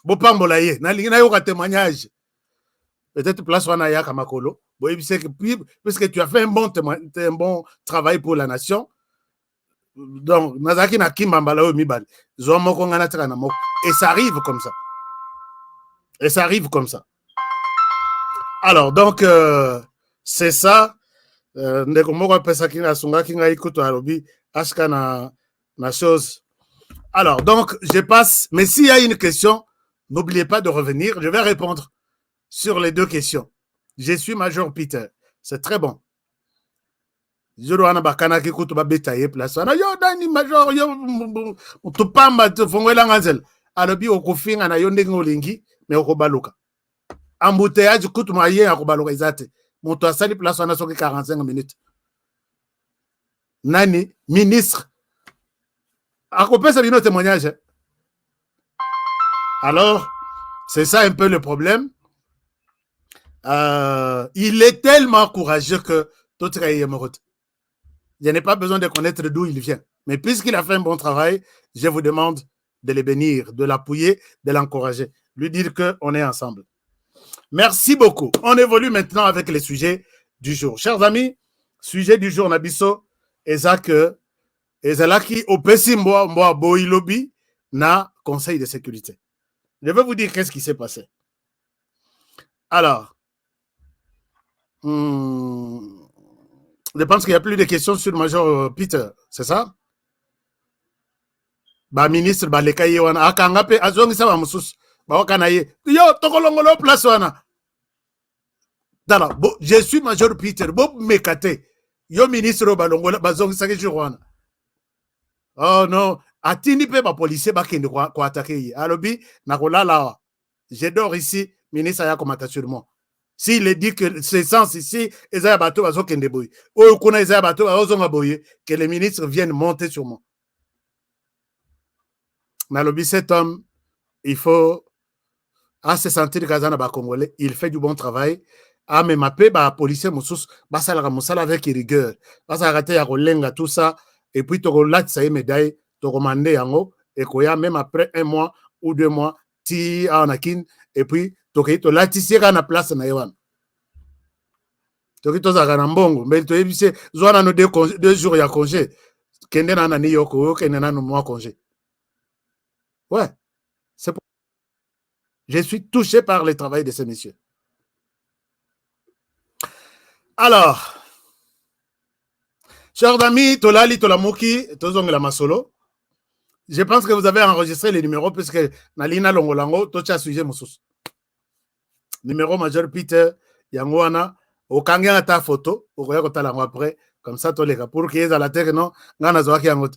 Bopambolaye, na yo témoignage. Peut-être place Wanaya Kamakolo. Puisque tu as fait un bon travail pour la nation. Donc, Nazaki na Kimbambala Mibal. Et ça arrive comme ça. Et ça arrive comme ça. Alors, donc, c'est ça. Alors, donc, je passe. Mais s'il y a une question, n'oubliez pas de revenir. Je vais répondre sur les deux questions. Je suis Major Peter. C'est très bon. Je dois en bakana ki kutu ba betaye place. Yo dani Major yo tu pamba tu fongwela ngazel. Alobi okufinga na yo ndenge olingi mais okobaluka. Embouteillage kutu maye akobaluka izate. Moto asali place wana soki 45 minutes. Nani ministre akopesa bino témoignage. Alors, c'est ça un peu le problème. Il est tellement courageux que tout est mort. Je n'ai pas besoin de connaître d'où il vient. Mais puisqu'il a fait un bon travail, je vous demande de le bénir, de l'appuyer, de l'encourager, lui dire qu'on est ensemble. Merci beaucoup. On évolue maintenant avec les sujets du jour. Chers amis, sujet du jour, Nabiso, Ezalaki Opesi Mboa Boilobi na Conseil de sécurité. Je vais vous dire qu'est-ce qui s'est passé. Alors, je pense qu'il n'y a plus de questions sur le Major Peter, c'est ça? Ministre, lekaye wana, akangape, azongi sa wa mususu, wakanaye, yo, tokolongolo place wana. je suis Major Peter, Bob Mekate, yo ministre Balongola, Bazong Sakejuana. Oh non, atini pe ba policier ba kende kwa attaquer. Alobi, nakola la. Je dors ici, ministre a commenté sur moi. S'il dit que c'est sens ici, Esaïa Bato va kende boy. Ou kuna Esaïa Bato va ozonga boye, que les ministres viennent monter sur moi. Nalobi, cet homme, il faut à se sentir Kazana ba Congolais, il fait du bon travail. Ah, mais ma paix, bah, policier, moussous, bah, ça la moussala avec rigueur. Bah, ça arrêté à Rolenga, tout ça. Et puis, tu as ça y est, médaille, tu as commandé en haut. Et qu'il y a même après 1 mois ou 2 mois, tu as un akin. Et puis, tu as là, tu sais, à la place, na yawan. Tu as dit, tu as un bongo. Mais tu as dit, tu as 2 jours, il y a congé. Kende na New York, kende na mois congé. Ouais. C'est pour... Je suis touché par le travail de ces messieurs. Alors, chers amis, Tolali, Tolamuki, Tozongela Masolo, je pense que vous avez enregistré les numéros puisque Nalina Longolango, Tocha sujet Moussous. Numéro Major Peter, Yangwana, au Kanga ta photo, au Roya Kotalango après, comme ça, Tolega, pour qu'il y ait à la terre, non, Gana Zoaki Yangot.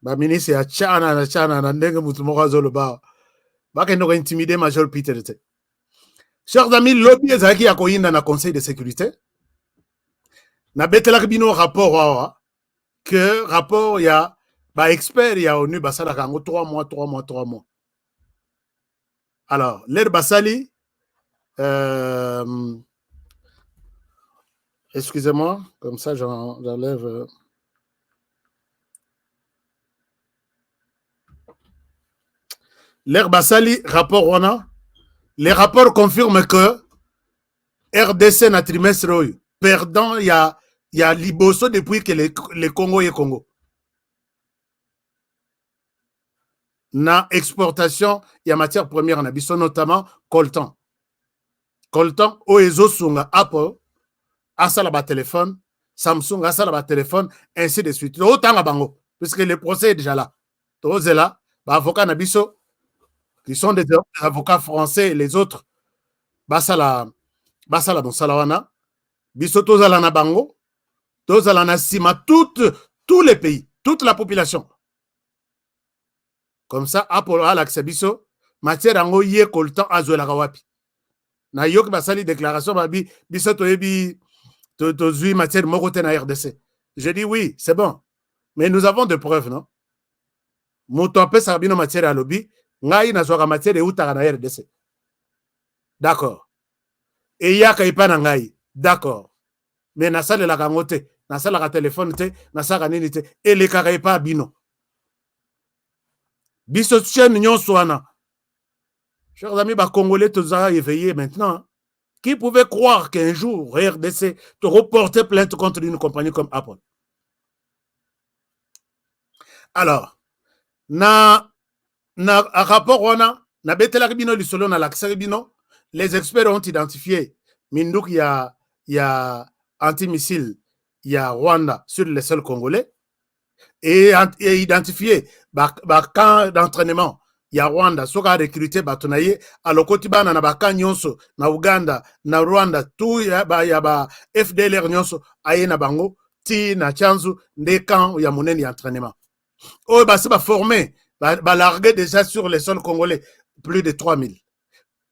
Ba ministre ya Chana, Nandenge Moutumoka Zoloba, Bakeno intimider Major Peter. Chers amis, lobby ezaki ya koyinda na conseil de sécurité. Na betelaki bino rapport awa que rapport ya ba expert ya ONU basala kango 3 mois. Alors, l'air basali excusez-moi, comme ça j'enlève l'air basali rapport wana. Les rapports confirment que RDC na trimestre perdant il y a Liboso depuis que le Congo est Congo. Na exportation, il y a matière première en abisso, notamment coltan. Coltan, Oezo Sunga, Apple, Asalaba téléphone, Samsung, Asalaba téléphone, ainsi de suite. Autant à Bango, puisque le procès est déjà là. Tous là, avocat Nabiso, qui sont des avocats français et les autres, basala Monsalawana, biso tozala na bango, tozala na sima tous les pays, toute la population. Comme ça, Apollo Alex biso, matière ango yé koltan azola kawapi. Na yok basali déclaration babi biso toyebi tozui matière mokote na RDC. Je dis oui, c'est bon. Mais nous avons des preuves, non? Moto apé sabino matière à lobby. Ngai na soka matière e utaka na RDC. D'accord. Et ya kaipa na ngai. D'accord. Mais na sala la kangote, na sala ka téléphone te, na sala nini te, et le kaipa bino. Biso chen nyonso wana. Chers amis, ba Congolais tous a éveillé maintenant. Qui pouvait croire qu'un jour RDC te reporter plainte contre une compagnie comme Apple? Alors, na rapport wana na betela bino lisolo na l'accès bino, les experts ont identifié Mindouk il y a antimissile, il y a Rwanda sur le sol congolais et identifié camp d'entraînement, il y a Rwanda soka recruté batonaye alokotibana na baka nyonso na Uganda na Rwanda tout ya ba FDLR nyonso aye na bango ti na chanzu nde camp ya monene d'entraînement. Oh bah c'est pas formé. Largué déjà sur les sols congolais, plus de 3000.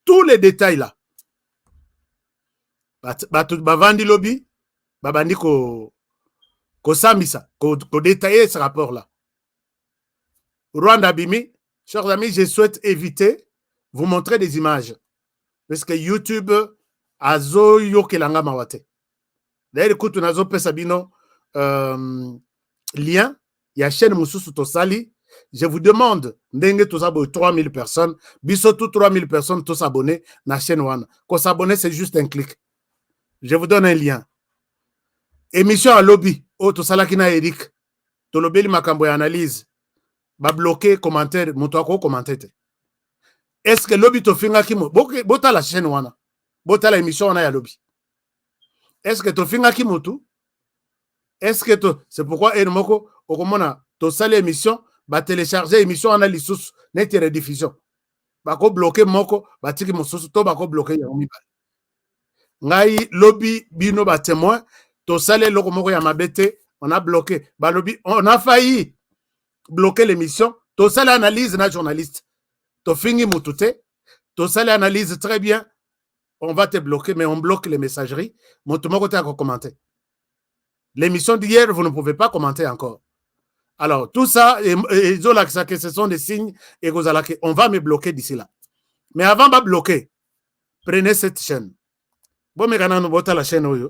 Tous les détails là. Bavandi lobby, babandi ko samisa, ko détailler ce rapport là. Rwanda Bimi, chers amis, je souhaite éviter vous montrer des images. Parce que YouTube a zo yokelanga mawate. D'ailleurs, écoute, on a zo pesabino lien, il y a chaîne Moussousou Tosali. Je vous demande, ndenge tous abonnés, 3000 personnes, bisoto 3000 personnes tous abonnés na chaîne One. Quand s'abonner, c'est juste un clic. Je vous donne un lien. Émission à lobby, to salakina Eric, to lobby makambo ya analyse, ba bloquer commentaire, moto ko commenter. Est-ce que lobby to finga kimo, bota la chaîne One, bota la émission na ya lobby. Est-ce que to finga kimo tout? Est-ce que to, c'est pourquoi Ermoko, okomona, to sale émission, ba télécharger émission analyse net rediffusion. bako bloqué moko batiki mosusu to bako bloqué yango mibale ngai lobi bino ba témoin to sale loko moko ya mabete on a bloqué balobi on a failli bloquer l'émission to sale analyse na journaliste to fingi mutute to sale analyse très bien on va te bloquer mais on bloque les messageries moto moko ta ko commenter l'émission d'hier vous ne pouvez pas commenter encore. Alors, tout ça, ce sont des signes et on va me bloquer d'ici là. Mais avant de bloquer, prenez cette chaîne. Bon, mais quand on vote la chaîne,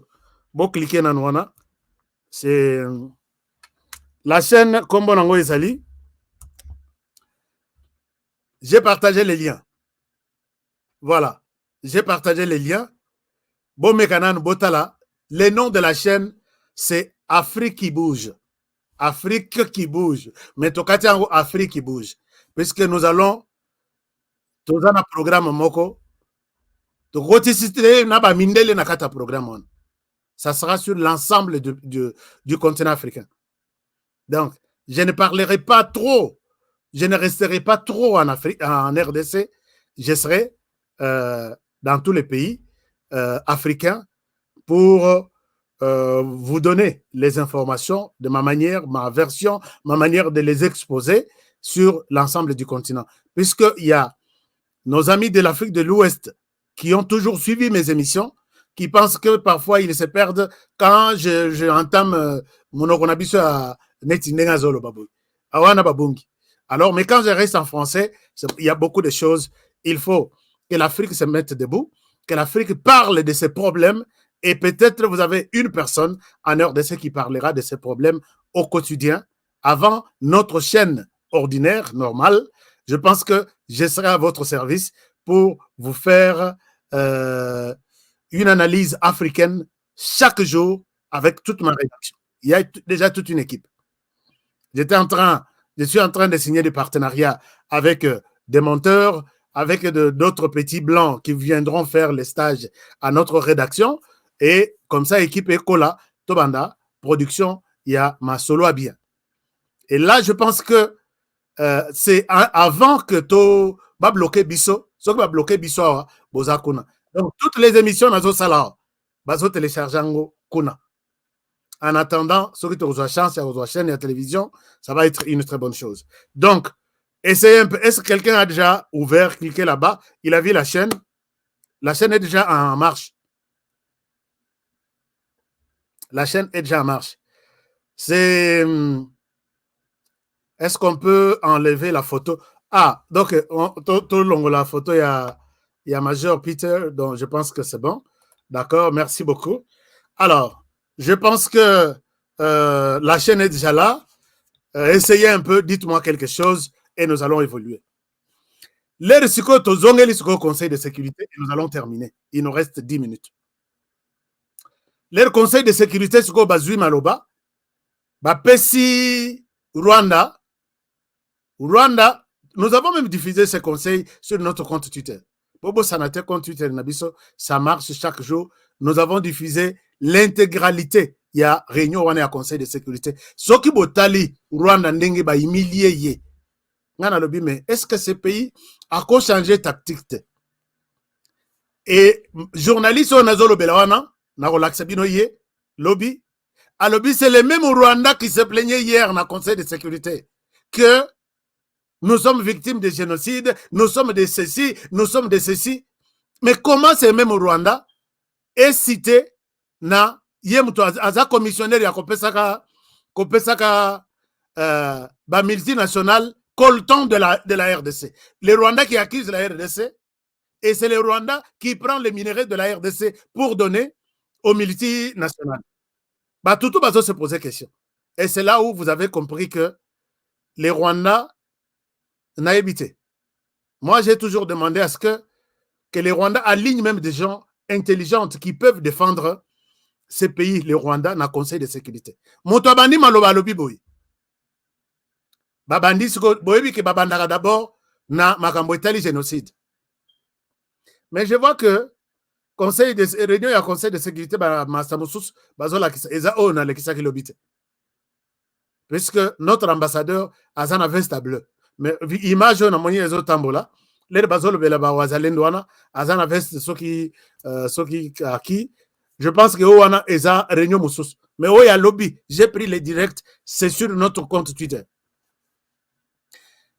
bon, cliquez dans nous. C'est la chaîne comme on a dit. J'ai partagé les liens. Voilà. J'ai partagé les liens. Bon, mais quand on vote là, le nom de la chaîne, c'est Afrique qui bouge. Afrique qui bouge. Mais tokati en Afrique qui bouge. Puisque nous allons tous un programme moko. Ça sera sur l'ensemble du continent africain. Donc, je ne parlerai pas trop. Je ne resterai pas trop en Afrique, en RDC. Je serai dans tous les pays africains pour vous donner les informations de ma manière, ma version, ma manière de les exposer sur l'ensemble du continent. Puisqu'il y a nos amis de l'Afrique de l'Ouest qui ont toujours suivi mes émissions, qui pensent que parfois ils se perdent quand je entame mon okonabiso à Netinengazolo Baboui. Awana Babungi. Alors, mais quand je reste en français, il y a beaucoup de choses. Il faut que l'Afrique se mette debout, que l'Afrique parle de ses problèmes. Et peut-être vous avez une personne en RDC qui parlera de ces problèmes au quotidien avant notre chaîne ordinaire, normale. Je pense que je serai à votre service pour vous faire une analyse africaine chaque jour avec toute ma rédaction. Il y a déjà toute une équipe. Je suis en train de signer des partenariats avec des monteurs, avec d'autres petits blancs qui viendront faire les stages à notre rédaction. Et comme ça, équipe Ekola, Tobanda, production, il y a ma solo à bien. Et là, je pense que c'est avant que to va bloquer Bisso, ce qui va bloquer Bisso, Bozakuna. Donc, toutes les émissions, nazo sala, bazo téléchargeango kuna. En attendant, ceux qui ont chance, à chaîne et à télévision, ça va être une très bonne chose. Donc, essayez un peu. Est-ce que quelqu'un a déjà ouvert, cliqué là-bas? Il a vu la chaîne. La chaîne est déjà en marche. La chaîne est déjà en marche. C'est... Est-ce qu'on peut enlever la photo? Ah, donc, tout le long de la photo, il y a Major Peter, donc je pense que c'est bon. D'accord, merci beaucoup. Alors, je pense que la chaîne est déjà là. Essayez un peu, dites-moi quelque chose et nous allons évoluer. L'air conseil de sécurité et nous allons terminer. Il nous reste 10 minutes. Leur conseil de sécurité, c'est que Bazui Maloba, Bapesi Rwanda, nous avons même diffusé ces conseils sur notre compte Twitter. Bobo Sanate, compte Twitter Nabiso, ça marche chaque jour. Nous avons diffusé l'intégralité. Il y a réunion on est à conseil de sécurité. Ce qui Botali, Rwanda, Ndenge, ba humilié ye. Mais est-ce que ce pays a quoi changé tactique? Et journaliste, on a zolo belawana. Lobby. À lobby, c'est le même Rwanda qui se plaignait hier dans le Conseil de sécurité que nous sommes victimes de génocide, nous sommes de ceci, nous sommes de ceci. Mais comment ce même Rwanda est cité na yemuto aza commissionnaire ya kopesaka ba multinationale colton de la RDC. Les Rwandais qui accusent la RDC et c'est le Rwanda qui prend les minerais de la RDC pour donner aux multinationales. Tout va se poser question. Et c'est là où vous avez compris que les Rwandais n'ont évité. Moi, j'ai toujours demandé à ce que les Rwandais alignent même des gens intelligents qui peuvent défendre ces pays, les Rwandais, dans le Conseil de sécurité. Montobandi maloba lobi boy. Babandi boyebi ke babandaka d'abord na makambo etali génocide. Mais je vois que conseil de réunion ya conseil de sécurité ba masamusus bazola eza ona le kisaki lobite. Puisque notre ambassadeur azana veste bleu. Mais image na moni ezo tambola les bazolo bela ba wazalendo wana azana veste soki aki je pense que wana eza réunion mususu mais oya lobby j'ai pris les directs c'est sur notre compte Twitter.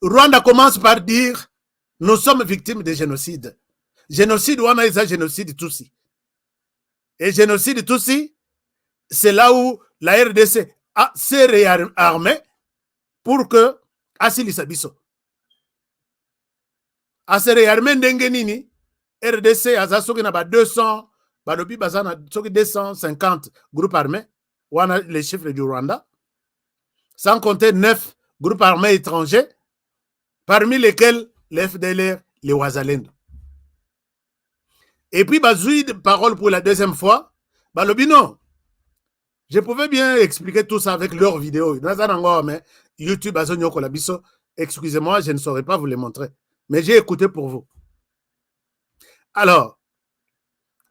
Rwanda commence par dire nous sommes victimes de génocide. Génocide wana eza génocide Tutsi. Et génocide Tutsi, c'est là où la RDC s'est réarmée pour que asilisa biso. A se réarmer ndenge nini RDC aza soki na ba 200 balobi bazana soki 250 groupes armés wana les chiffres du Rwanda sans compter 9 groupes armés étrangers parmi lesquels les FDLR, les Wazalendo. Et puis bazui de parole pour la deuxième fois balobi non. Je pouvais bien expliquer tout ça avec leurs vidéos. Mais YouTube azonyoko la biso, excusez-moi, je ne saurais pas vous les montrer. Mais j'ai écouté pour vous. Alors,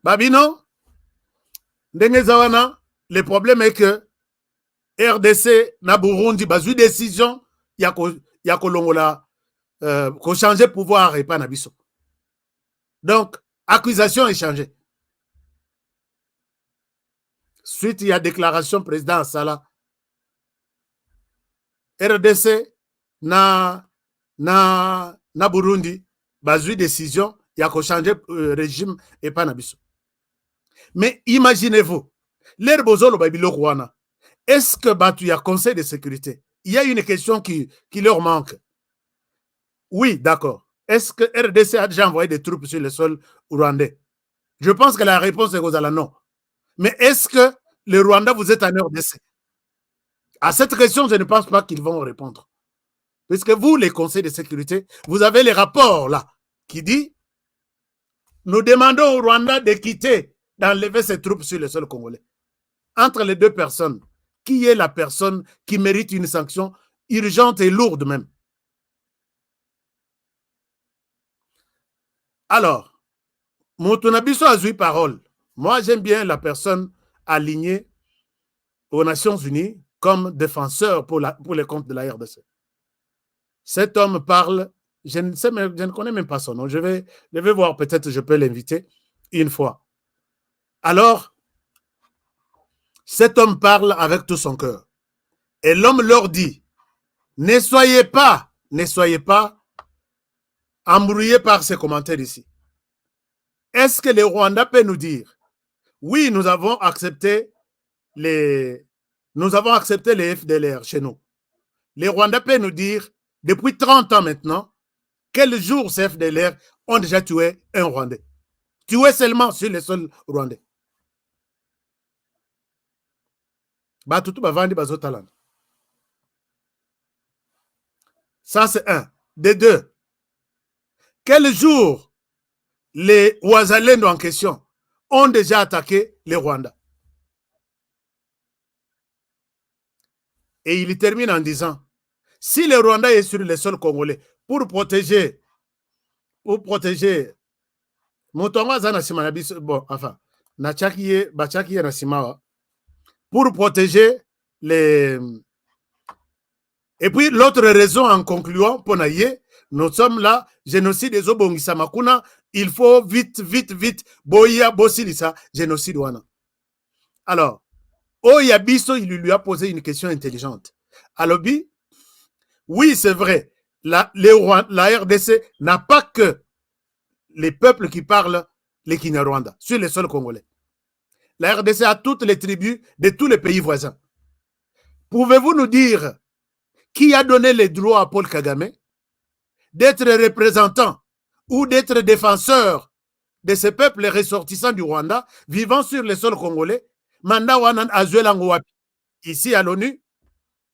Babino, le problème est que RDC, na Burundi, bazu décision, y'a kolongola, qu'on change pouvoir et pas nabiso. Donc, accusation est changée. Suite, il y a déclaration président Sala. RDC, na Burundi, bazui décision, il y a qu'à changer régime et pas nabiso. Mais imaginez-vous, l'air bozolo babilo kwana, est-ce que batu y a conseil de sécurité? Il y a une question qui leur manque. Oui, d'accord. Est-ce que RDC a déjà envoyé des troupes sur le sol rwandais? Je pense que la réponse est à la non. Mais est-ce que le Rwanda, vous êtes en RDC? À cette question, je ne pense pas qu'ils vont répondre. Puisque vous, les conseils de sécurité, vous avez les rapports là qui dit nous demandons au Rwanda de quitter, d'enlever ses troupes sur le sol congolais. Entre les deux personnes, qui est la personne qui mérite une sanction urgente et lourde même? Alors, Moutonabiso a eu parole. Moi, j'aime bien la personne alignée aux Nations Unies comme défenseur pour les comptes de la RDC. Cet homme parle, je ne connais même pas son nom, je vais voir, peut-être je peux l'inviter une fois. Alors, cet homme parle avec tout son cœur. Et l'homme leur dit, ne soyez pas embrouillés par ces commentaires ici. Est-ce que le Rwanda peut nous dire, oui, nous avons accepté les FDLR chez nous. Le Rwanda peut nous dire, depuis 30 ans maintenant, quel jour ces FDLR ont déjà tué un Rwandais? Tué seulement sur le sol rwandais. Ça, c'est un. De deux, quel jour les Wazalendo en question ont déjà attaqué les Rwandais? Et il termine en disant, si le Rwanda est sur le sol congolais, pour protéger, pour protéger les... Et puis l'autre raison en concluant, nous sommes là, génocide des Obongisamakuna, il faut vite, boya, bosilisa, génocide wana. Alors, Oyabiso, il lui a posé une question intelligente. Alobi, oui, c'est vrai, la RDC n'a pas que les peuples qui parlent les Kinyarwanda sur le sol congolais. La RDC a toutes les tribus de tous les pays voisins. Pouvez-vous nous dire qui a donné les droits à Paul Kagame d'être représentant ou d'être défenseur de ces peuples ressortissants du Rwanda vivant sur le sol congolais? Manda wanan azuelango wapi? Ici à l'ONU,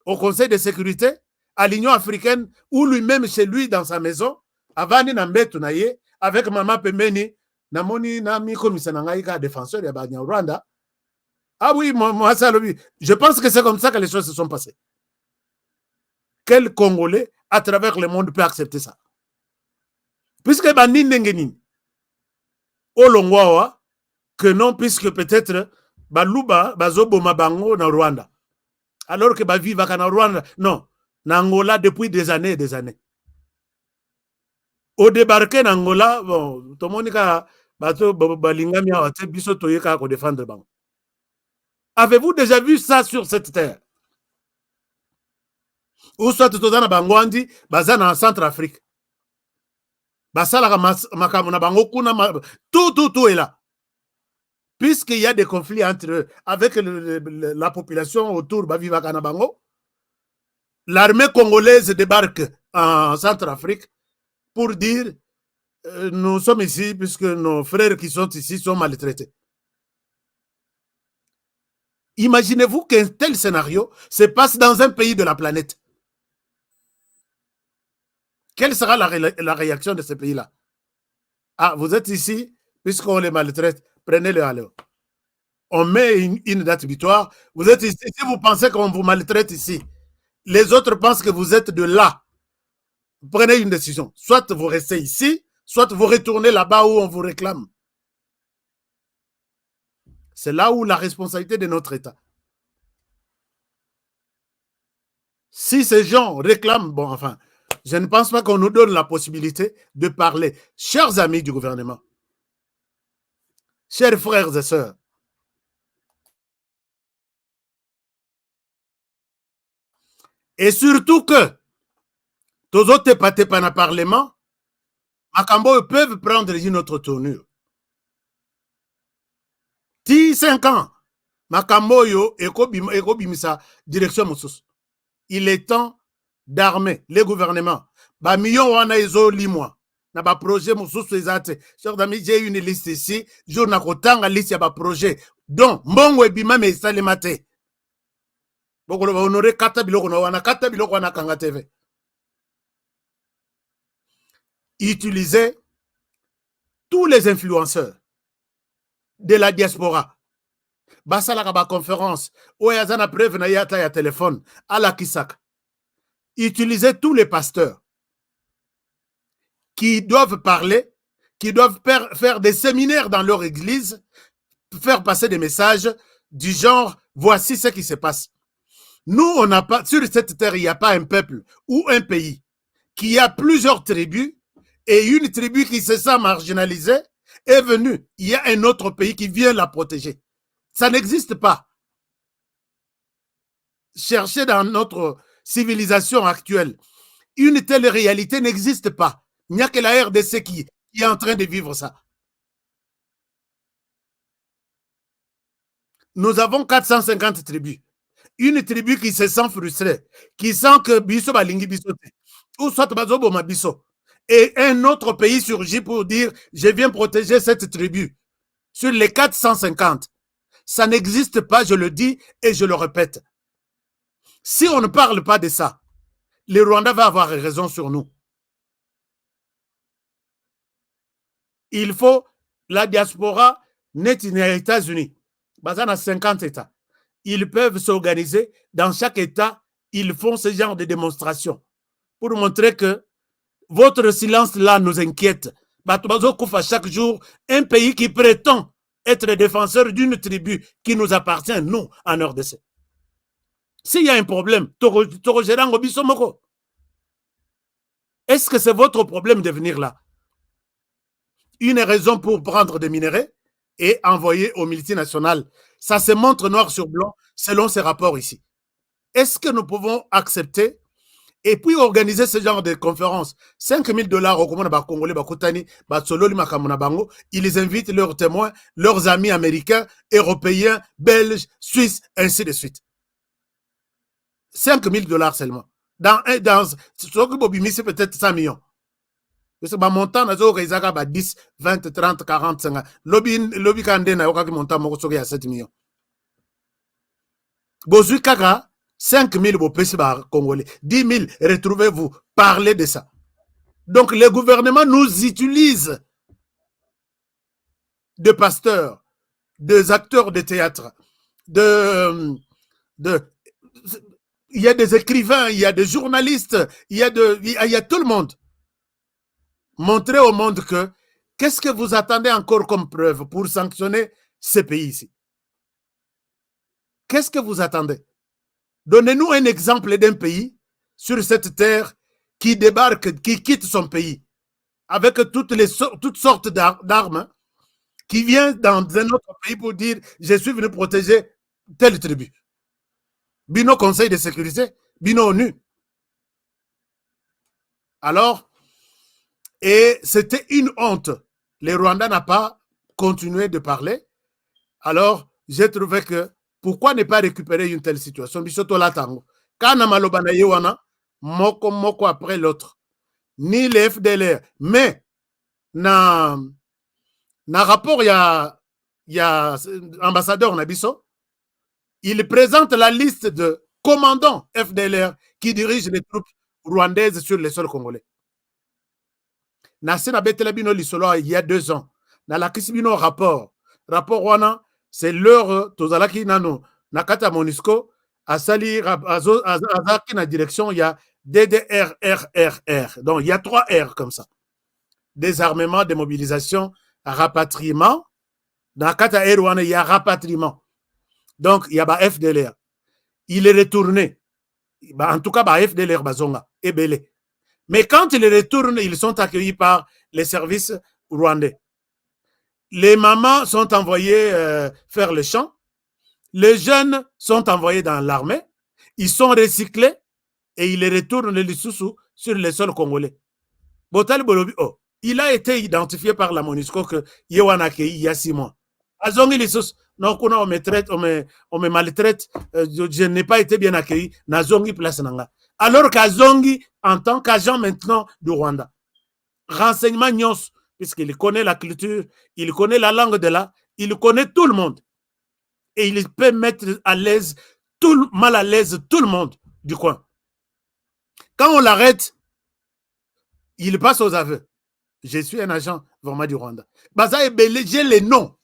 au Conseil de sécurité, à l'Union africaine, ou lui-même chez lui dans sa maison, avani nambetu na ye, avec Maman Pemeni, namoni nami komisanangaïka défenseur de Rwanda. Ah oui, moi ça lobby. Je pense que c'est comme ça que les choses se sont passées. Quel Congolais à travers le monde peut accepter ça? Puisque Bandine Nengenin, Olongwawa, que non, puisque peut-être Baluba, Bazobo Mabango na Rwanda. Alors que Baviva na Rwanda, non, na Angola depuis des années et des années. Au débarquer en Angola, bon, tout le monde a balingami awa te biso toyeka ko défendre bango. Avez-vous déjà vu ça sur cette terre? Ou soit tozana bangwandi bazana en Centrafrique. Basala makamu na bango kuna tout est là. Puisqu'il y a des conflits entre eux, avec la population autour, l'armée congolaise débarque en Centrafrique pour dire nous sommes ici puisque nos frères qui sont ici sont maltraités. Imaginez-vous qu'un tel scénario se passe dans un pays de la planète. Quelle sera la réaction de ce pays-là? Ah, vous êtes ici puisqu'on les maltraite. Prenez-le à l'heure. On met une date butoir. Vous êtes ici. Si vous pensez qu'on vous maltraite ici, les autres pensent que vous êtes de là. Prenez une décision. Soit vous restez ici, soit vous retournez là-bas où on vous réclame. C'est là où la responsabilité de notre État. Si ces gens réclament, bon, enfin, je ne pense pas qu'on nous donne la possibilité de parler. Chers amis du gouvernement, chers frères et sœurs, et surtout que tous autres pas na parlement, Makambo peuvent prendre une autre tournure. 5 ans, Makambo yo ekobimisa direction Moussous. Il est temps d'armer les gouvernements. Ba million wana ezo limwa. Na ba projet Moussous ezate. Chers amis, j'ai une liste ici. Jour na kotanga liste ya ba projet. Donc, mbongo ebima me salemate. Boko ba honorer kata biloko na wana kata biloko wana kanga TV. Utilisez tous les influenceurs de la diaspora. Basalaka ba conférence. Oyazana preuve na yata ya téléphone. Ala Kisaka. Utilisez tous les pasteurs qui doivent parler, qui doivent faire des séminaires dans leur église, faire passer des messages du genre, voici ce qui se passe. Nous, on n'a pas, sur cette terre, il n'y a pas un peuple ou un pays qui a plusieurs tribus et une tribu qui se sent marginalisée est venue. Il y a un autre pays qui vient la protéger. Ça n'existe pas. Cherchez dans notre civilisation actuelle. Une telle réalité n'existe pas. Il n'y a que la RDC qui est en train de vivre ça. Nous avons 450 tribus. Une tribu qui se sent frustrée, qui sent que biso balingi biso ou soit bazobo ma biso. Et un autre pays surgit pour dire je viens protéger cette tribu. Sur les 450, ça n'existe pas, je le dis et je le répète. Si on ne parle pas de ça, le Rwanda va avoir raison sur nous. Il faut la diaspora net aux États-Unis. Basé dans 50 États. Ils peuvent s'organiser. Dans chaque État, ils font ce genre de démonstration pour montrer que votre silence là nous inquiète. Chaque jour, un pays qui prétend être défenseur d'une tribu qui nous appartient, nous, en RDC. S'il y a un problème, est-ce que c'est votre problème de venir là? Une raison pour prendre des minerais et envoyer aux multinationales. Ça se montre noir sur blanc selon ces rapports ici. Est-ce que nous pouvons accepter et puis organiser ce genre de conférence? 5 000 $ au Congolais, ils invitent leurs témoins, leurs amis américains, européens, belges, suisses, ainsi de suite. 5 000 $ seulement. Dans ce peut-être 100 millions. Parce que montant na 10, 20, 30, 40, 50. Lobby kande na yoka ki montant moko soki ya 7 millions. Bozui kaka 5 000 bopesi ba Congolais. 10 000, retrouvez-vous. Parlez de ça. Donc le gouvernement nous utilise de pasteurs, des acteurs de théâtre, il y a des écrivains, il y a des journalistes, il y a tout le monde. Montrez au monde que qu'est-ce que vous attendez encore comme preuve pour sanctionner ces pays ici? Qu'est-ce que vous attendez? Donnez-nous un exemple d'un pays sur cette terre qui débarque, qui quitte son pays avec toutes sortes d'armes, hein, qui vient dans un autre pays pour dire je suis venu protéger telle tribu. Bino Conseil de sécurité, Bino ONU. Alors, et c'était une honte. Les Rwandais n'ont pas continué de parler. Alors, j'ai trouvé que pourquoi ne pas récupérer une telle situation? Bisoto Latango. Kana malobana yewana, moko après l'autre. Ni les FDLR. Mais, na rapport, il y a ambassadeur Nabiso, il présente la liste de commandants FDLR qui dirigent les troupes rwandaises sur les sols congolais. Nasina Betelabino Lisolo, il y a 2 ans. Dans la Kisibino rapport wana, c'est l'heure Tozalaki Nano, Nakata Monisco, à salir Azaki na direction, il y a DDRRRR. Donc il y a 3 R comme ça. Désarmement, démobilisation, rapatriement. Dans Kata Erwana, il y a rapatriement. Donc il y a FDLR. Il est retourné. En tout cas, FDLR Bazonga et Belé. Mais quand ils retournent, ils sont accueillis par les services rwandais. Les mamans sont envoyées faire le champ. Les jeunes sont envoyés dans l'armée. Ils sont recyclés et ils retournent les sous sur les sols congolais. Botal Bolobi, il a été identifié par la MONUSCO que Yewanake il y a 6 mois. Azongi les sous, non, on me maltraite, je n'ai pas été bien accueilli. Nazongi place nanga. Alors qu'Azongi, en tant qu'agent maintenant du Rwanda, renseignement nyos, puisqu'il connaît la culture, il connaît la langue de là, il connaît tout le monde. Et il peut mettre à l'aise, mal à l'aise tout le monde du coin. Quand on l'arrête, il passe aux aveux. Je suis un agent vraiment du Rwanda. J'ai les noms.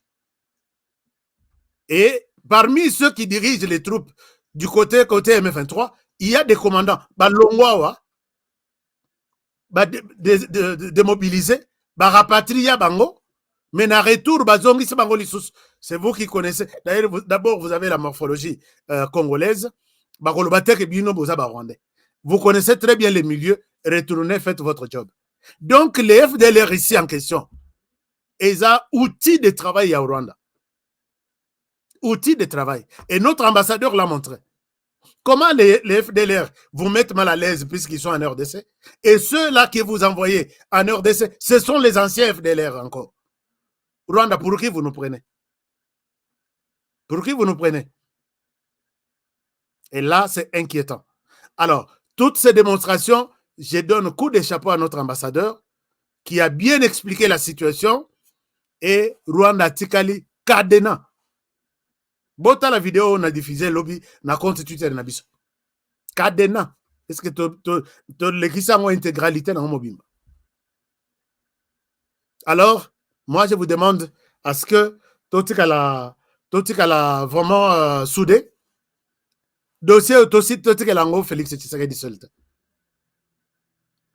Et parmi ceux qui dirigent les troupes du côté M23, il y a des commandants. Balongwawa, démobilisés, rapatriés bango, mais na retour, c'est vous qui connaissez. D'ailleurs, d'abord, vous avez la morphologie congolaise. Vous connaissez très bien les milieux. Retournez, faites votre job. Donc, les FDLR ici en question, ils ont outils de travail au Rwanda. Outils de travail. Et notre ambassadeur l'a montré. Comment les FDLR vous mettent mal à l'aise puisqu'ils sont en RDC? Et ceux-là que vous envoyez en RDC, ce sont les anciens FDLR encore. Rwanda, pour qui vous nous prenez? Pour qui vous nous prenez? Et là, c'est inquiétant. Alors, toutes ces démonstrations, je donne un coup de chapeau à notre ambassadeur qui a bien expliqué la situation et Rwanda Tikali Kadena. Bota la vidéo on a diffusé lobby na compte Twitter na biso. Kadena. Est-ce que tu l'écris en intégralité dans mon mobile? Alors, moi je vous demande à ce que Totikala vraiment soudé. Dossier aussi Totikala ngo Félix Tshisekedi seul.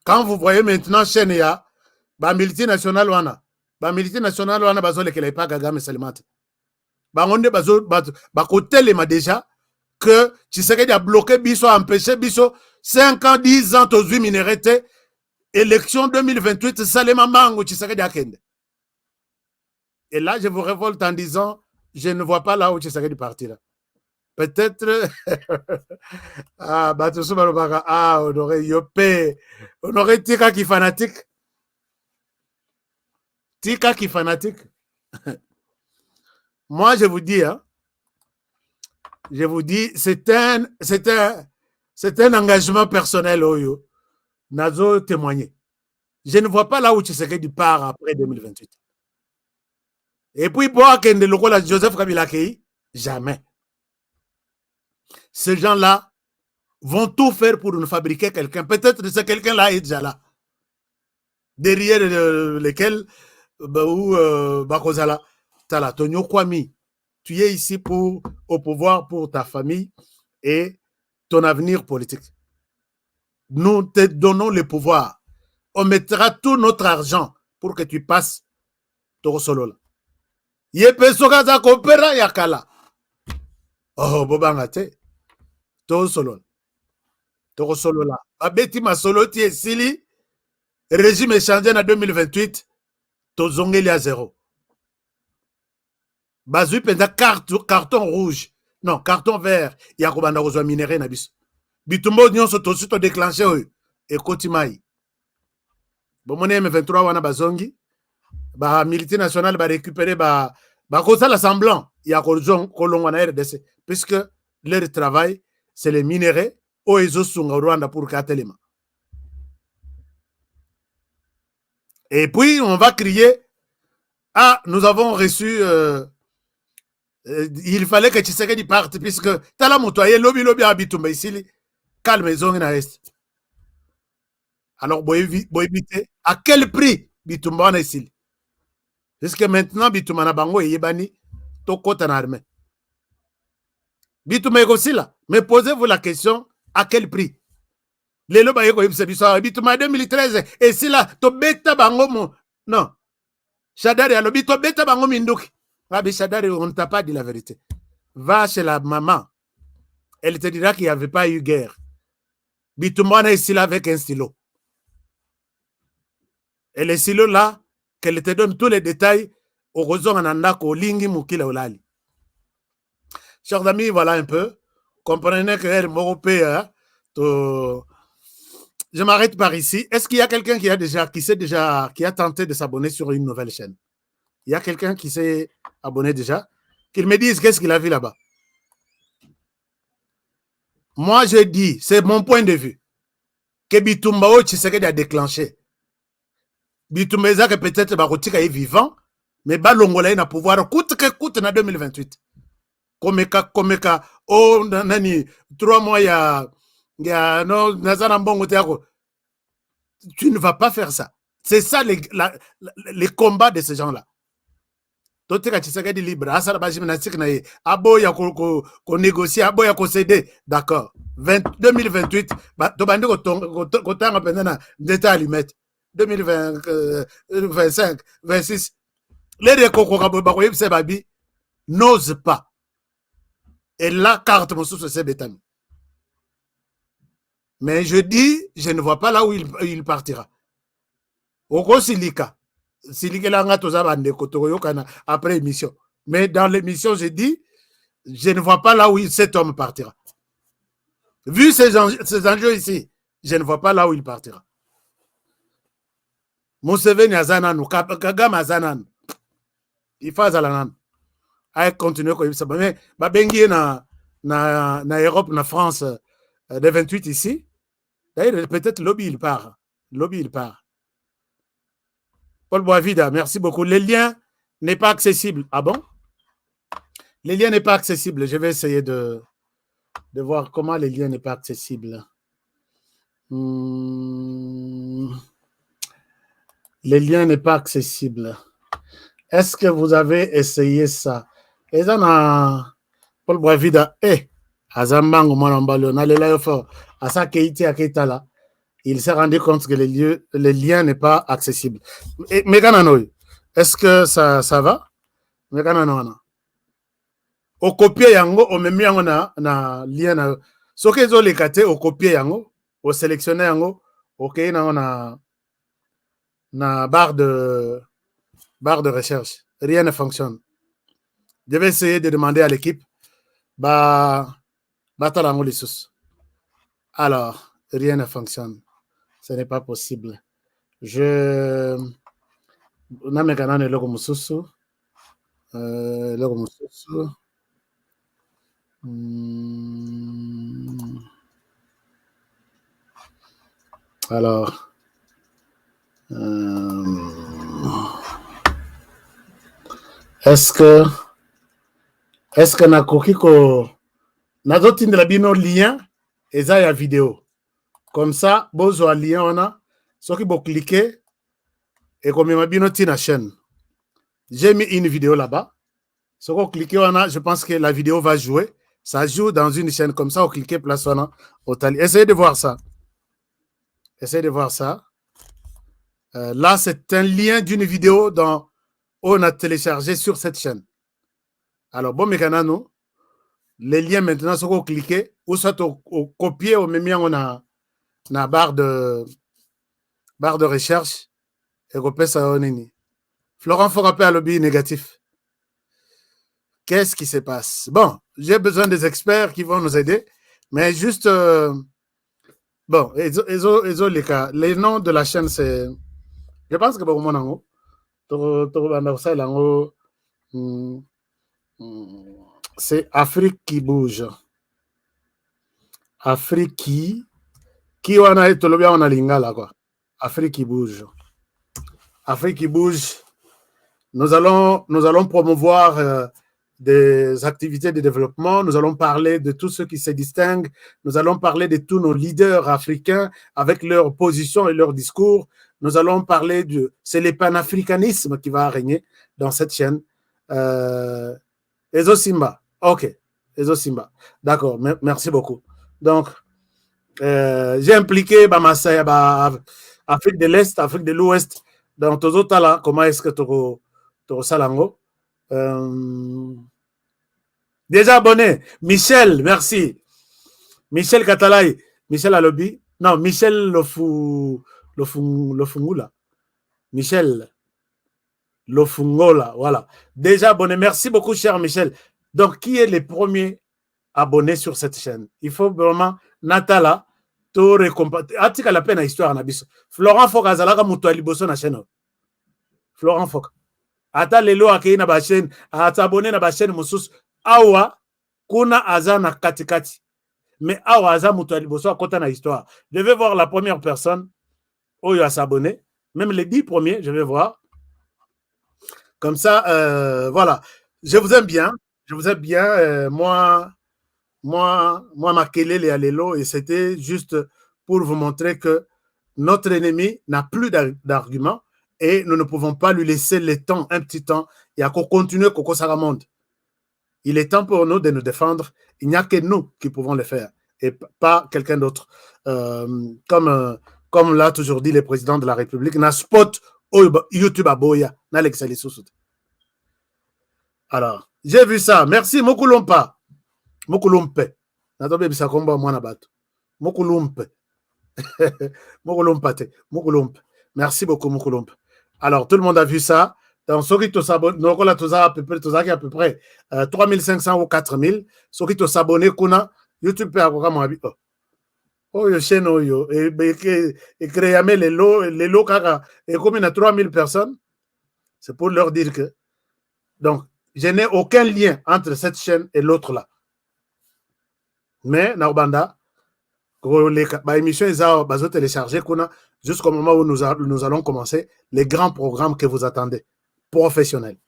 Quand vous voyez maintenant chaîne ya ba multinational wana bazole kele pa Kagame Salimate. Bangonde bakotelema déjà que Tshisekedi a bloqué biso, a empêché biso 5 ans, 10 ans aux 8 minéralités. Élection 2028, Salema Mango Tshisekedi a kende. Et là, je vous révolte en disant, je ne vois pas là où Tshisekedi partira. Peut-être on aurait Yopé, on aurait Tika qui fanatique. Tika qui fanatique. Moi, je vous dis, c'est un engagement personnel, Oyo. Nazo témoigner. Je ne vois pas là où Tshisekedi part après 2028. Et puis, pour Akende Lokola Joseph Kabila Kei, jamais. Ces gens-là vont tout faire pour nous fabriquer quelqu'un. Peut-être que ce quelqu'un-là est déjà là. Derrière lequel, Bakozala. Tala, Tonyo Kwami, tu es ici au pouvoir pour ta famille et ton avenir politique. Nous te donnons le pouvoir. On mettra tout notre argent pour que tu passes Toro Solo. Yepe Sogaza Kopera Yakala. Oh, Bobangate. Toro Solo. Toro Solo là. Abeti Masolo ti esili. régime est changé en 2028, tozongeli à zéro. Bazui penda carton rouge. Non, carton vert. Il y a kobanda kozwa minéré na biso. Bitumbo nyonso tosi to déclenché oyo. Ekoti mai. Bomone M23 wana bazongi. Ba militaire national ba récupérer ba kosa l'assemblant. Il y a kolongwa na RDC. Puisque leur travail, c'est les minéraux au Ezosunga au Rwanda pour Katelema. Et puis, on va crier, ah, nous avons reçu, il fallait que Tshisekedi parte, puisque tala motoye, lobby abitumba ici, calme zone na est. Alors, éviter, à quel prix bitumba na ici? Puisque maintenant, bitumba na bango et yebani, tokota na armée. Bitumba aussi là. Mais posez-vous la question, à quel prix? Les loba yeko yibisa bitumba 2013, et si là, to beta bango mo, non. Chadari alobi to beta bango minduki. Rabi Chadari, on ne t'a pas dit la vérité. Va chez la maman. Elle te dira qu'il n'y avait pas eu guerre. Bitumana est ici là avec un stylo. Et le stylo là, qu'elle te donne tous les détails, au rozon anandako, lingi mukila olali. Chers amis, voilà un peu. Comprenez que elle m'européen, je m'arrête par ici. Est-ce qu'il y a quelqu'un qui a tenté de s'abonner sur une nouvelle chaîne? Il y a quelqu'un qui s'est abonné déjà? Qu'il me dise qu'est-ce qu'il a vu là-bas. Moi, je dis, c'est mon point de vue, que Bitumba o Tshisekedi a déclenché. Bitumba ezaka peut-être barotika est vivant, mais balongola na pouvoir coûte que coûte na 2028. Komeka, oh, nani, 3 mois ya no, nazana mbongo teako. Tu ne vas pas faire ça. C'est ça les combats de ces gens-là. Toteka Tshisekedi libre, asala ba gymnastique na ye, aboya ko négocier, aboya ko céder, d'accord. 2028, to bandi ko tanga pendana d'état alimètre. 2025, 26. Les rekoko ka ba ko yebse babi n'ose pas. Et la carte mosusu c'est betami. Mais je dis, je ne vois pas là où il partira. Oko silika. Après émission. Mais dans l'émission, j'ai dit, je ne vois pas là où cet homme partira. Vu ces enjeux ici, je ne vois pas là où il partira. Museveni Azananu, Kagame Azananu. Il faut Azalanan. À continuer comme ça. Mais Bengi na Europe, na France, de 28 ici. D'ailleurs, peut-être lobby il part. Lobby il part. Paul Boisvida, merci beaucoup. Le lien n'est pas accessible. Ah bon? Le lien n'est pas accessible. Je vais essayer de voir comment le lien n'est pas accessible. Le lien n'est pas accessible. Est-ce que vous avez essayé ça? Et ça, Paul Boisvida, Azambango, Monambalo, Nalela, Asa Keiti Aketala. Il s'est rendu compte que le lien n'est pas accessible. Megananoy, est-ce que ça va? Megananoy. Au copier yango, au même yango na lien. Ce que zo lekate, au copier yango, au sélectionner yango, ok, na barre de recherche. Rien ne fonctionne. Je vais essayer de demander à l'équipe. Batalango les sous. Alors, rien ne fonctionne. Ce n'est pas possible. Namekana ne logo mususu. Logo mususu. Alors. Est-ce que nakoki ko nazotindela bino lien eza ya vidéo. Comme ça, bozo lien on a, ceux qui vont cliquer et comme il m'a bien noté la chaîne. J'ai mis une vidéo là-bas. Ceux qui vont cliquer on a, je pense que la vidéo va jouer. Ça joue dans une chaîne comme ça, au cliquer place on a. Essayez de voir ça. Essayez de voir ça. Là, c'est un lien d'une vidéo dont on a téléchargé sur cette chaîne. Alors, bon, mécanano, les liens maintenant, ceux qui vont cliquer, ou soit au copier, au même on a la barre de barre de recherche, et repesa onini. Florent Forape à lobby négatif. Qu'est-ce qui se passe? Bon, j'ai besoin des experts qui vont nous aider, mais juste, bon, les noms de la chaîne, c'est, je pense que pour moi, c'est Afrique qui bouge. Afrique qui on a été on a lingala quoi. Afrique qui bouge. Afrique qui bouge. Nous allons promouvoir des activités de développement. Nous allons parler de tous ceux qui se distinguent. Nous allons parler de tous nos leaders africains avec leur position et leur discours. Nous allons parler de... C'est le panafricanisme qui va régner dans cette chaîne. Ezo Simba. OK. Ezo Simba. D'accord. Merci beaucoup. Donc, j'ai impliqué Afrique de l'Est, Afrique de l'Ouest. Dans tous autres là, comment est-ce que tu salango? Déjà abonné. Michel, merci. Michel Katalay. Michel Alobi. Non, Michel Lofungula. Michel Lofungola. Voilà. Déjà abonné. Merci beaucoup, cher Michel. Donc, qui est le premier abonné sur cette chaîne? Il faut vraiment, Natala, to récompenser. Atika la peine à histoire na biso. Florent Foka azalaka mutu aliboso na chaîne. Florent Foka. Ata lelo akei na ba chaîne, ata abonné na ba chaîne mususu. Awa kuna aza na katikati. Mais awa aza mutu aliboso akota na histoire. Je vais voir la première personne oyo a s'abonner. Même les 10 premiers, je vais voir. Comme ça, voilà. Je vous aime bien. Je vous aime bien. Moi, Makelele et Alelo, et c'était juste pour vous montrer que notre ennemi n'a plus d'arguments et nous ne pouvons pas lui laisser le temps, un petit temps, et à continuer Coco Saramonde. Il est temps pour nous de nous défendre. Il n'y a que nous qui pouvons le faire et pas quelqu'un d'autre. Comme l'a toujours dit le président de la République, na spot YouTube à Boya, na l'excellence. Alors, j'ai vu ça. Merci, Mokulompa. Mokulumpe. Natobe bisakomba mwana bato. Mokulumpe. Mokulumpe. Mokulumpe. Merci beaucoup, Mokulumpe. Alors, tout le monde a vu ça. Dans Sokito s'abonne, donc là, tout ça à peu près 3500 ou 4000. Sokito s'abonne, kuna YouTube peut avoir comme habit. Oh, yo chaîne yo et créer les lots kaka et comme il y a 3000 personnes, c'est pour leur dire que donc je n'ai aucun lien entre cette chaîne et l'autre là. Mais Naubanda, l'émission est téléchargée jusqu'au moment où nous allons commencer les grands programmes que vous attendez, professionnels.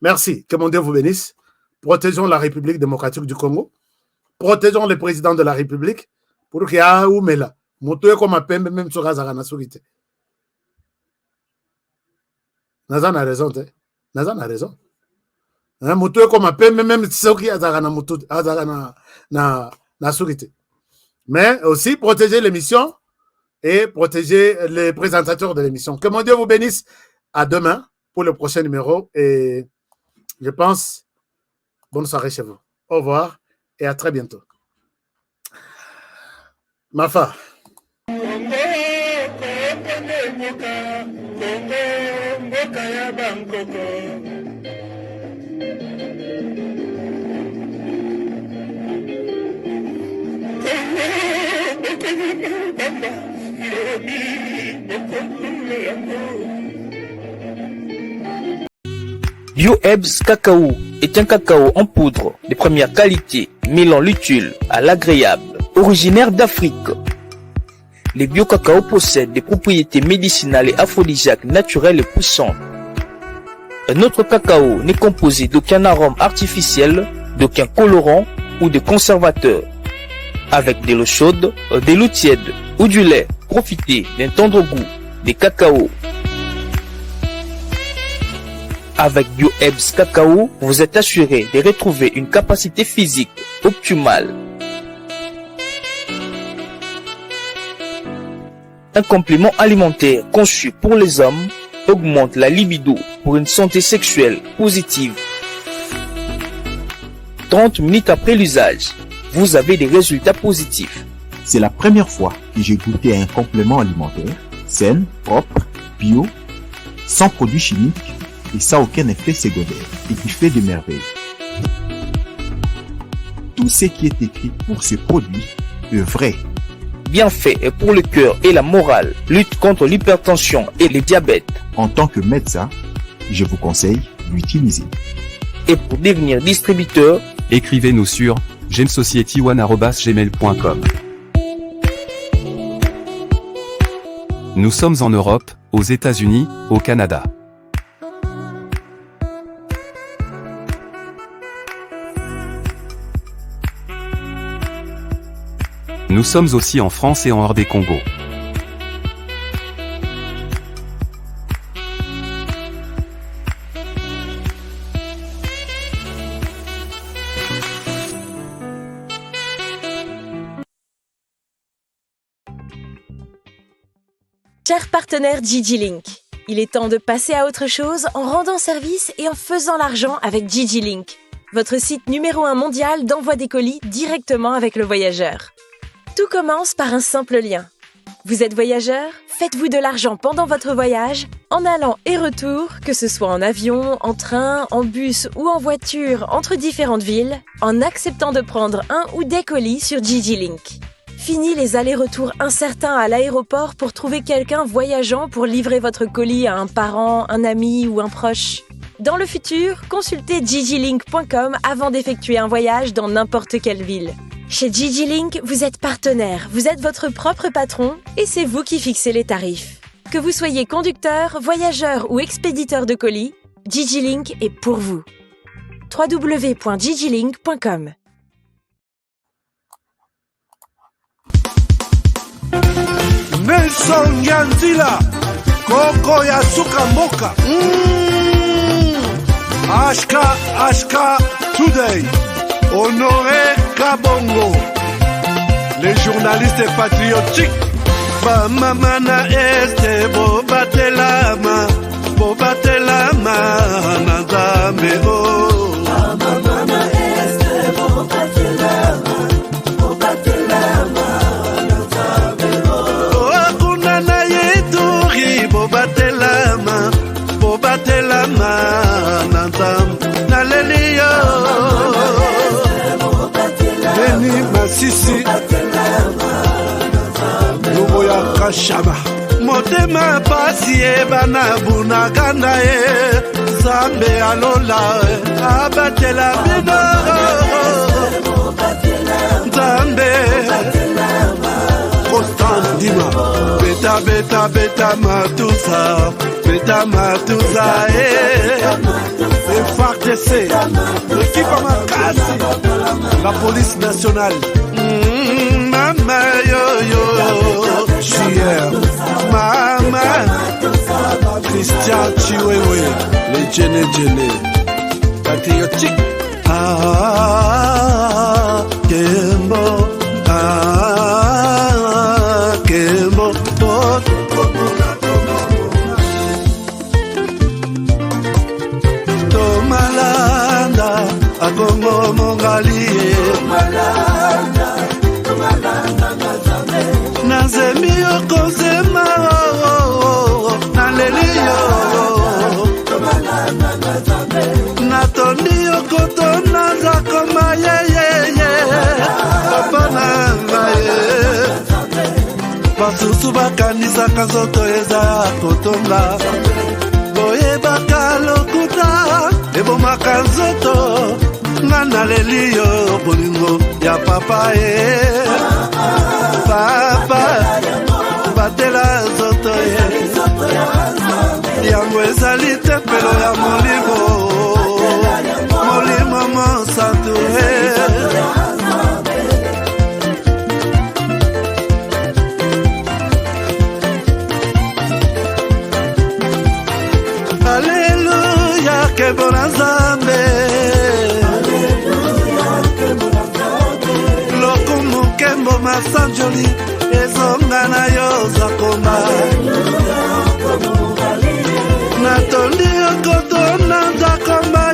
Merci, que mon Dieu vous bénisse. Protégeons la République démocratique du Congo. Protégeons le président de la République pour qu'il y ait un oumela. Moutoué comme un pembe, même sur Razarana Sourité. Nazan a raison, Nazan a raison. Moutoué comme un pembe, même sur Razarana Sourité. Mais aussi protéger l'émission et protéger les présentateurs de l'émission. Que mon Dieu vous bénisse. À demain pour le prochain numéro. Et je pense, bonne soirée chez vous. Au revoir et à très bientôt. Mafa. Bio-Ebs Cacao est un cacao en poudre de première qualité, mêlant l'utile à l'agréable, originaire d'Afrique. Les bio-cacao possèdent des propriétés médicinales et aphrodisiaques naturelles et puissantes. Un autre cacao n'est composé d'aucun arôme artificiel, d'aucun colorant ou de conservateur. Avec de l'eau chaude, de l'eau tiède ou du lait, profitez d'un tendre goût des cacao. Avec Bio-Ebs Cacao, vous êtes assuré de retrouver une capacité physique optimale. Un complément alimentaire conçu pour les hommes augmente la libido pour une santé sexuelle positive. 30 minutes après l'usage, vous avez des résultats positifs. C'est la première fois que j'ai goûté un complément alimentaire saine, propre, bio, sans produits chimiques et sans aucun effet secondaire, et qui fait des merveilles. Tout ce qui est écrit pour ce produit est vrai. Bienfait est pour le cœur et la morale, lutte contre l'hypertension et le diabète. En tant que médecin, je vous conseille d'utiliser. Et pour devenir distributeur, Écrivez-nous sur gemsociety1@gmail.com. Nous sommes en Europe, aux États-Unis, au Canada. Nous sommes aussi en France et en hors des Congo. Cher partenaire DigiLink, il est temps de passer à autre chose en rendant service et en faisant l'argent avec DigiLink, votre site numéro 1 mondial d'envoi des colis directement avec le voyageur. Tout commence par un simple lien. Vous êtes voyageur? Faites-vous de l'argent pendant votre voyage, en allant et retour, que ce soit en avion, en train, en bus ou en voiture entre différentes villes, en acceptant de prendre un ou des colis sur DigiLink. Fini les allers-retours incertains à l'aéroport pour trouver quelqu'un voyageant pour livrer votre colis à un parent, un ami ou un proche. Dans le futur, consultez digilink.com avant d'effectuer un voyage dans n'importe quelle ville. Chez DigiLink, vous êtes partenaire, vous êtes votre propre patron et c'est vous qui fixez les tarifs. Que vous soyez conducteur, voyageur ou expéditeur de colis, DigiLink est pour vous. www.digilink.com. Nelson Yanzila, Koko ya Suka Moka. Ashka Today, Honoré Kabongo, les journalistes patriotiques. Bamamana este bobatelama nazambe o. Bamamana este bobatelama nazambe o. Akuna na yeturi bobatelama nazambe naleliyo. Beni Masisi Lubo ya Kashama Motema pasi bana bunagana Zambe alola abatela bino Zambe Constant Dima Beta matusa FARDC l'équipe Makasi la police nationale Mama yo Chier Mama Christian Chiwewe les Djene patriotique Kembo Kembo Tomalanda Akongo Mongali Nazemi okozema Naleliyo Natoni okotona Zakoma Papa nangaye Basusu bakanisa kazoto eza kotonga Boye bakalokuta Ebomaka nzoto Nana leliyo bolingo ya papa Papa batela nzoto Yango ezali tempelo ya molimo Molimo monsantu Alléluia kebona Nzambe Lokumu kembo masanjoli Ezonga na yo zakoma Natondi okoto na zakoma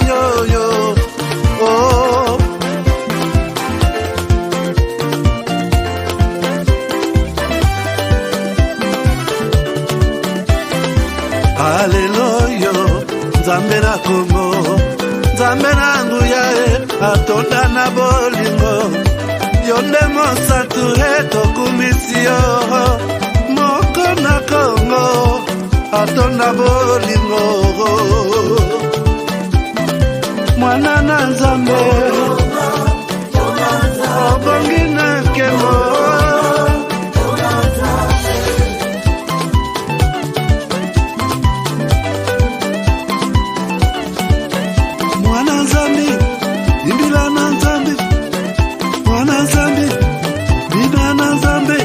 yo Oh Nzambe na Kongo, Nzambe na nguya atonda na bolingo. Yonde mosatu etokumisio moko na Kongo atonda bolingo. Mwana na Nzambe obongi na kemo. Mwana Nzambe imbila na Nzambe, Mwana Nzambe bina na Nzambe.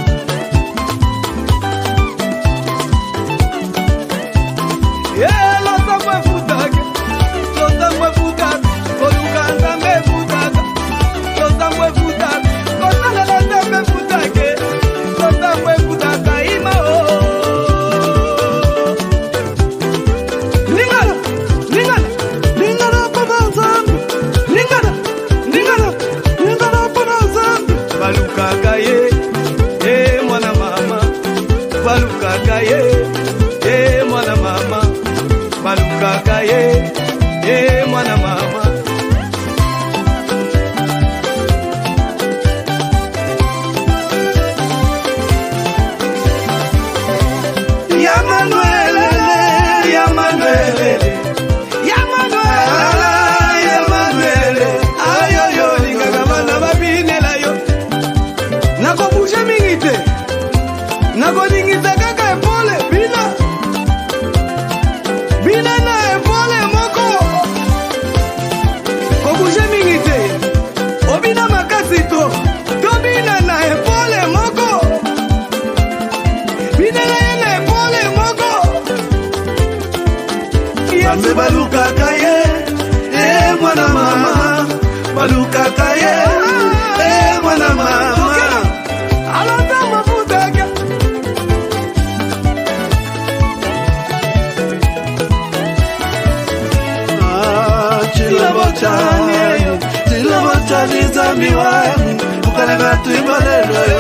Nzambi wangu ukalanga tuibalelo